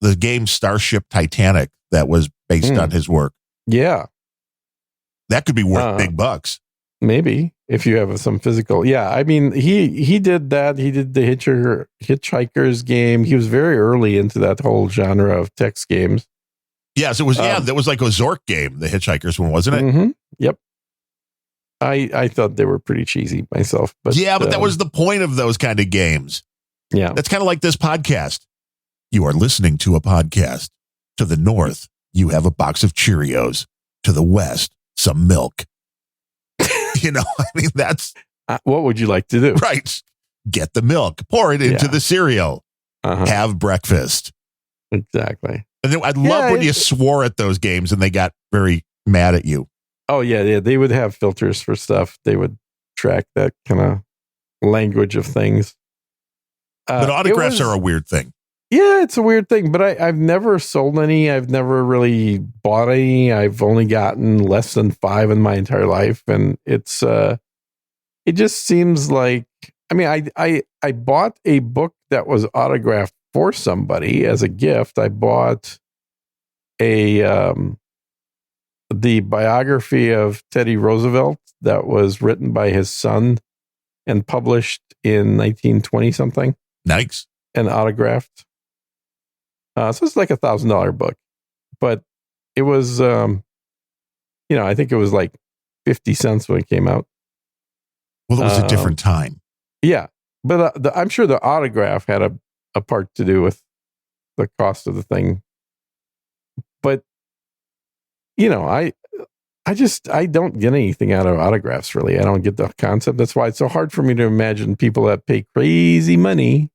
the game Starship Titanic that was based on his work. Yeah. That could be worth big bucks. Maybe, if you have some physical. Yeah, I mean, he did that. He did the Hitchhiker's game. He was very early into that whole genre of text games. Yes, it was. That was like a Zork game, the Hitchhiker's one, wasn't it? Yep. I thought they were pretty cheesy myself, but but that was the point of those kind of games. Yeah, that's kind of like this podcast. You are listening to a podcast. To the north, you have a box of Cheerios. To the west, some milk. You know, I mean, that's what would you like to do? Right. Get the milk, pour it into the cereal, have breakfast. Exactly. And then I love when you swore at those games and they got very mad at you. Oh, yeah. They would have filters for stuff. They would track that kind of language of things. But autographs are a weird thing. Yeah, it's a weird thing, but I've never sold any. I've never really bought any. I've only gotten less than 5 in my entire life. And it just seems like, I mean, I bought a book that was autographed for somebody as a gift. I bought the biography of Teddy Roosevelt that was written by his son and published in 1920 something. Nice. And autographed. So it's like $1,000 book, but it was, I think it was like 50 cents when it came out. Well, it was a different time. Yeah. But I'm sure the autograph had a part to do with the cost of the thing. But, I don't get anything out of autographs, really. I don't get the concept. That's why it's so hard for me to imagine people that pay crazy money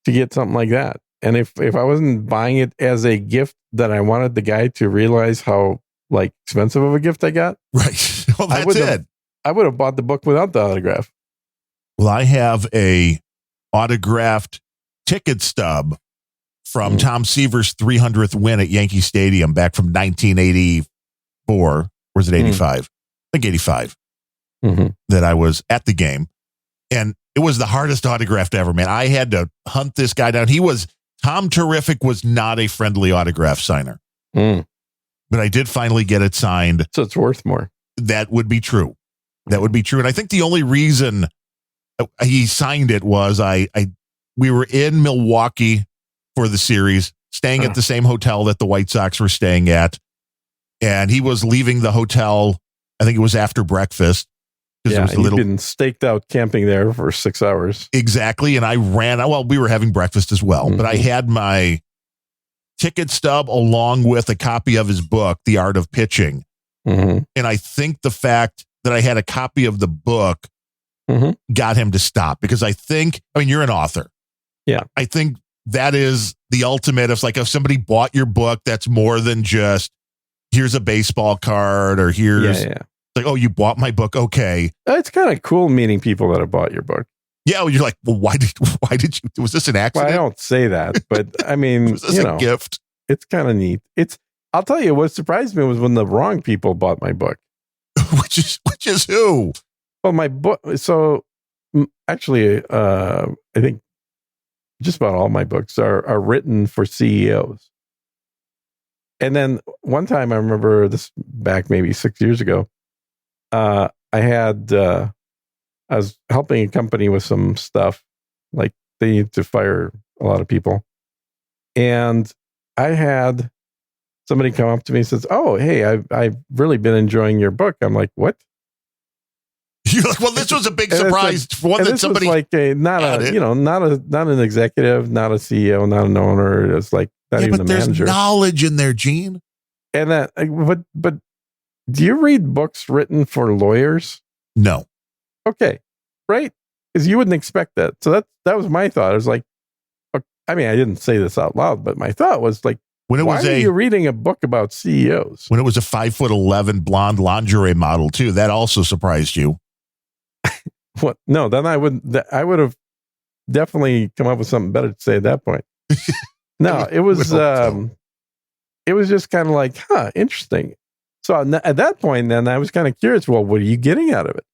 to get something like that. And if I wasn't buying it as a gift, then I wanted the guy to realize how expensive of a gift I got. Right. Well, that's it. I would have bought the book without the autograph. Well, I have a autographed ticket stub from Tom Seaver's 300th win at Yankee Stadium back from 1984. Or was it 85? I think 85. That I was at the game. And it was the hardest autograph ever, man. I had to hunt this guy down. Tom Terrific was not a friendly autograph signer. But I did finally get it signed. So it's worth more. That would be true. That would be true. And I think the only reason he signed it was we were in Milwaukee for the series, staying at the same hotel that the White Sox were staying at. And he was leaving the hotel, I think it was after breakfast. Yeah, he'd been staked out camping there for 6 hours. Exactly. And I ran, we were having breakfast as well, but I had my ticket stub along with a copy of his book, The Art of Pitching. And I think the fact that I had a copy of the book got him to stop, because you're an author. Yeah. I think that is the ultimate of if somebody bought your book, that's more than just, here's a baseball card or here's you bought my book. Okay. It's kind of cool meeting people that have bought your book. Yeah. You're like, well, why did you, was this an accident? Well, I don't say that, but I mean, was this a gift? It's kind of neat. I'll tell you what surprised me was when the wrong people bought my book. which is who? Well, my book. So actually, I think just about all my books are written for CEOs. And then one time I remember this back maybe 6 years ago, I was helping a company with some stuff, like they need to fire a lot of people. And I had somebody come up to me and says, "Oh, hey, I've really been enjoying your book." I'm like, "What?" You're like, well, this was a big surprise for one that somebody not an executive, not a CEO, not an owner. It's like Not even but the there's manager. knowledge in there, Gene. And that, but do you read books written for lawyers? No. Okay, right? Because you wouldn't expect that. So that was my thought. I was like, I mean, I didn't say this out loud, but my thought was like, why are you reading a book about CEOs? When it was a 5'11" blonde lingerie model too, that also surprised you. What? No, then I would have definitely come up with something better to say at that point. No, it was just kind of like, interesting. So at that point, then I was kind of curious. Well, what are you getting out of it?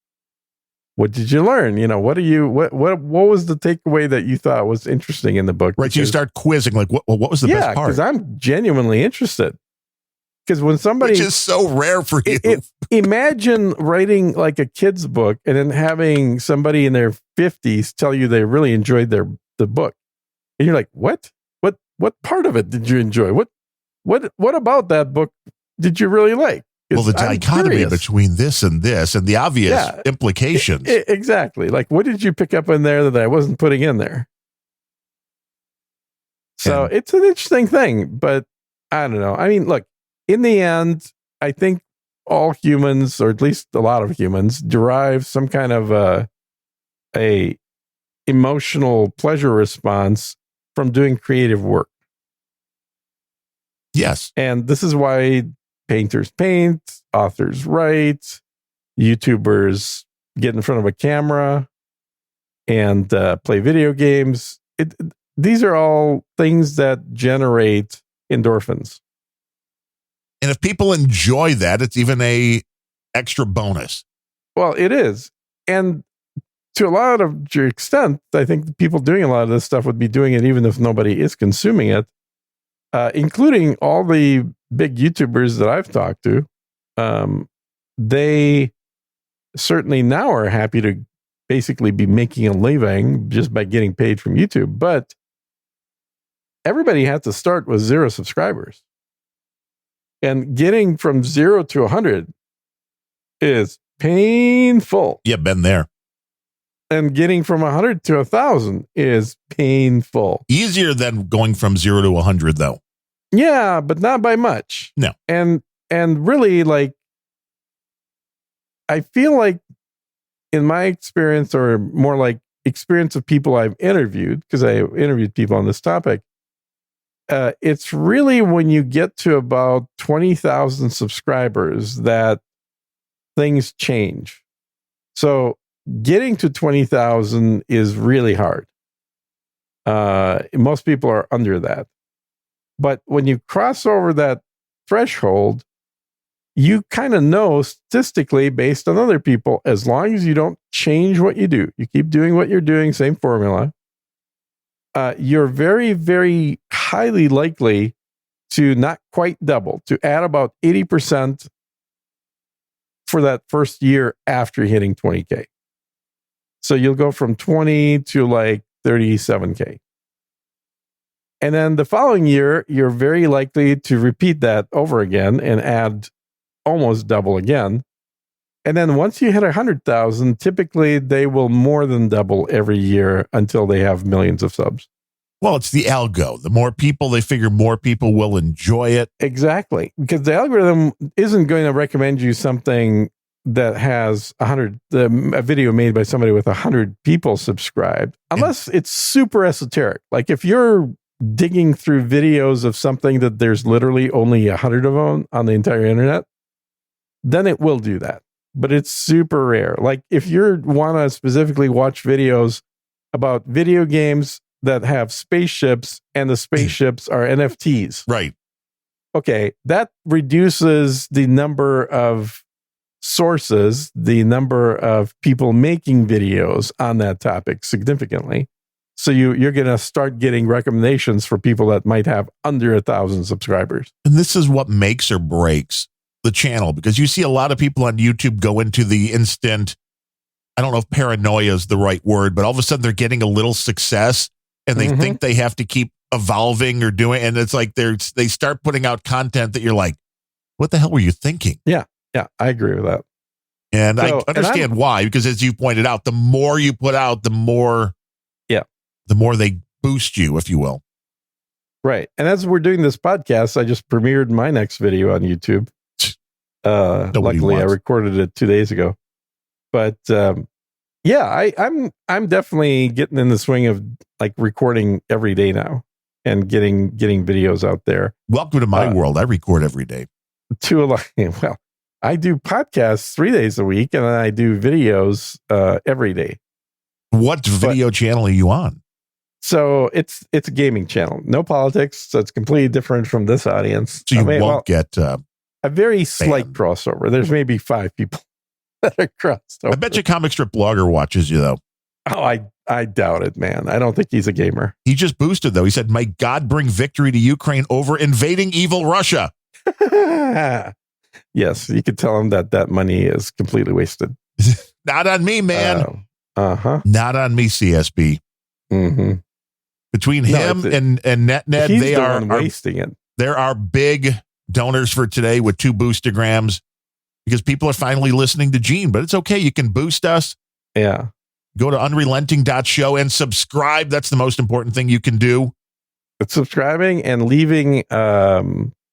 What did you learn? What was the takeaway that you thought was interesting in the book? Right. So you start quizzing, like, what was the best part? Yeah, because I'm genuinely interested. Because when somebody, which is so rare for you. Imagine writing like a kid's book and then having somebody in their 50s tell you they really enjoyed the book, and you're like, what part of it did you enjoy? What about that book did you really like? Well, the dichotomy between this and the obvious implications. Exactly. Like, what did you pick up in there that I wasn't putting in there? So it's an interesting thing, but I don't know. I mean, look, in the end, I think all humans, or at least a lot of humans, derive some kind of a emotional pleasure response from doing creative work. Yes. And this is why painters paint, authors write, YouTubers get in front of a camera and play video games. These are all things that generate endorphins. And if people enjoy that, it's even a extra bonus. Well, it is. And to a lot of extent, I think the people doing a lot of this stuff would be doing it even if nobody is consuming it, including all the big YouTubers that I've talked to. They certainly now are happy to basically be making a living just by getting paid from YouTube. But everybody had to start with 0 subscribers. And getting from 0 to 100 is painful. Yeah, been there. And getting from 100 to 1,000 is painful. Easier than going from 0 to 100, though. Yeah, but not by much. No. And really, like, I feel like in my experience, or more like experience of people I've interviewed, because I interviewed people on this topic, it's really when you get to about 20,000 subscribers that things change. So getting to 20,000 is really hard. Most people are under that. But when you cross over that threshold, you kind of know statistically, based on other people, as long as you don't change what you do, you keep doing what you're doing, same formula, you're very, very highly likely to not quite double, to add about 80% for that first year after hitting 20K. So you'll go from 20 to like 37K. And then the following year, you're very likely to repeat that over again and add almost double again. And then once you hit 100,000, typically they will more than double every year until they have millions of subs. Well, it's the algo. The more people, they figure more people will enjoy it. Exactly. Because the algorithm isn't going to recommend you something that has a video made by somebody with 100 people subscribed, unless it's super esoteric. Like if you're digging through videos of something that there's literally only 100 of them on the entire internet, then it will do that. But it's super rare. Like if you want to specifically watch videos about video games that have spaceships and the spaceships are NFTs. Right. Okay, that reduces the number of sources, the number of people making videos on that topic significantly. So you're going to start getting recommendations for people that might have under 1,000 subscribers. And this is what makes or breaks the channel, because you see a lot of people on YouTube go into the instant, I don't know if paranoia is the right word, but all of a sudden they're getting a little success and they think they have to keep evolving or doing, and it's like they start putting out content that you're like, what the hell were you thinking? Yeah, I agree with that. And so, I understand why, because as you pointed out, the more you put out, the more they boost you, if you will. Right. And as we're doing this podcast, I just premiered my next video on YouTube. Luckily, I recorded it 2 days ago. But yeah, I'm definitely getting in the swing of like recording every day now and getting videos out there. Welcome to my world. I record every day. Well, I do podcasts 3 days a week, and then I do videos every day. What video channel are you on? So it's a gaming channel, no politics. So it's completely different from this audience. So you won't get a very slight crossover. There's maybe 5 people that are crossed over. I bet you Comic Strip Blogger watches you though. Oh, I doubt it, man. I don't think he's a gamer. He just boosted though. He said, "May God bring victory to Ukraine over invading evil Russia." Yes, you could tell him that money is completely wasted. Not on me, man. Not on me, CSB. Mm-hmm. Between him and NetNed, they are wasting it. There are big donors for today with 2 boostagrams because people are finally listening to Gene. But it's okay. You can boost us. Yeah. Go to unrelenting.show and subscribe. That's the most important thing you can do. It's subscribing and leaving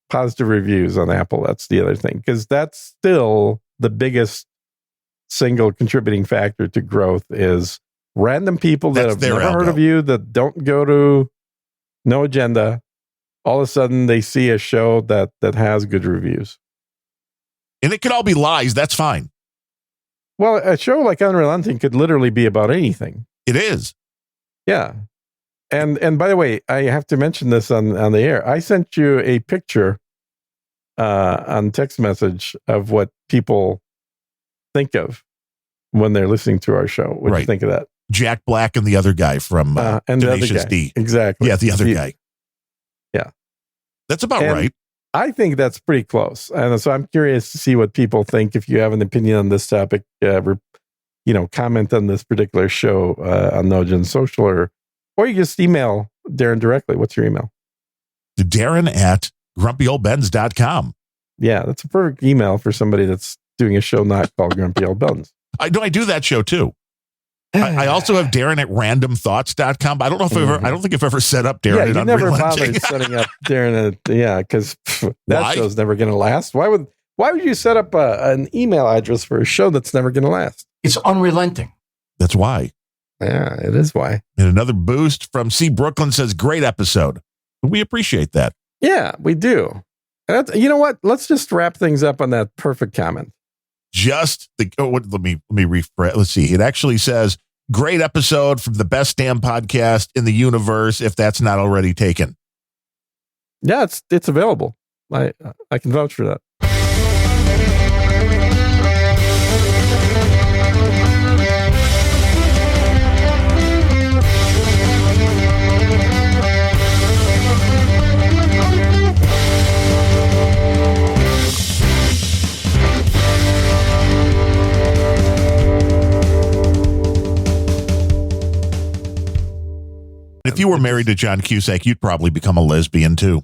positive reviews on Apple. That's the other thing, because that's still the biggest single contributing factor to growth is random people that have never heard of you, that don't go to No Agenda. All of a sudden they see a show that has good reviews. And it could all be lies. That's fine. Well, a show like Unrelenting could literally be about anything. It is. Yeah. And by the way, I have to mention this on the air. I sent you a picture on text message of what people think of when they're listening to our show. What do you think of that? Jack Black and the other guy from Tenacious D. Exactly. Yeah, the other guy. Yeah. That's about right. I think that's pretty close. And so I'm curious to see what people think. If you have an opinion on this topic, comment on this particular show on No Agenda Social, or you just email Darren directly. What's your email? Darren at grumpyoldbens.com. Yeah, that's a perfect email for somebody that's doing a show not called Grumpy Old Bens. I do that show too. I also have Darren at randomthoughts.com. I don't know if I don't think I've ever set up Darren at Unrelenting. You never bothered setting up Darren at, because that show's never going to last. Why would you set up an email address for a show that's never going to last? It's unrelenting. That's why. Yeah, it is why. And another boost from C. Brooklyn says, great episode. We appreciate that. Yeah, we do. And you know what? Let's just wrap things up on that perfect comment. Let me rephrase. Let's see. It actually says, great episode from the best damn podcast in the universe, if that's not already taken. Yeah, it's available. I can vouch for that. If you were married to John Cusack, you'd probably become a lesbian too.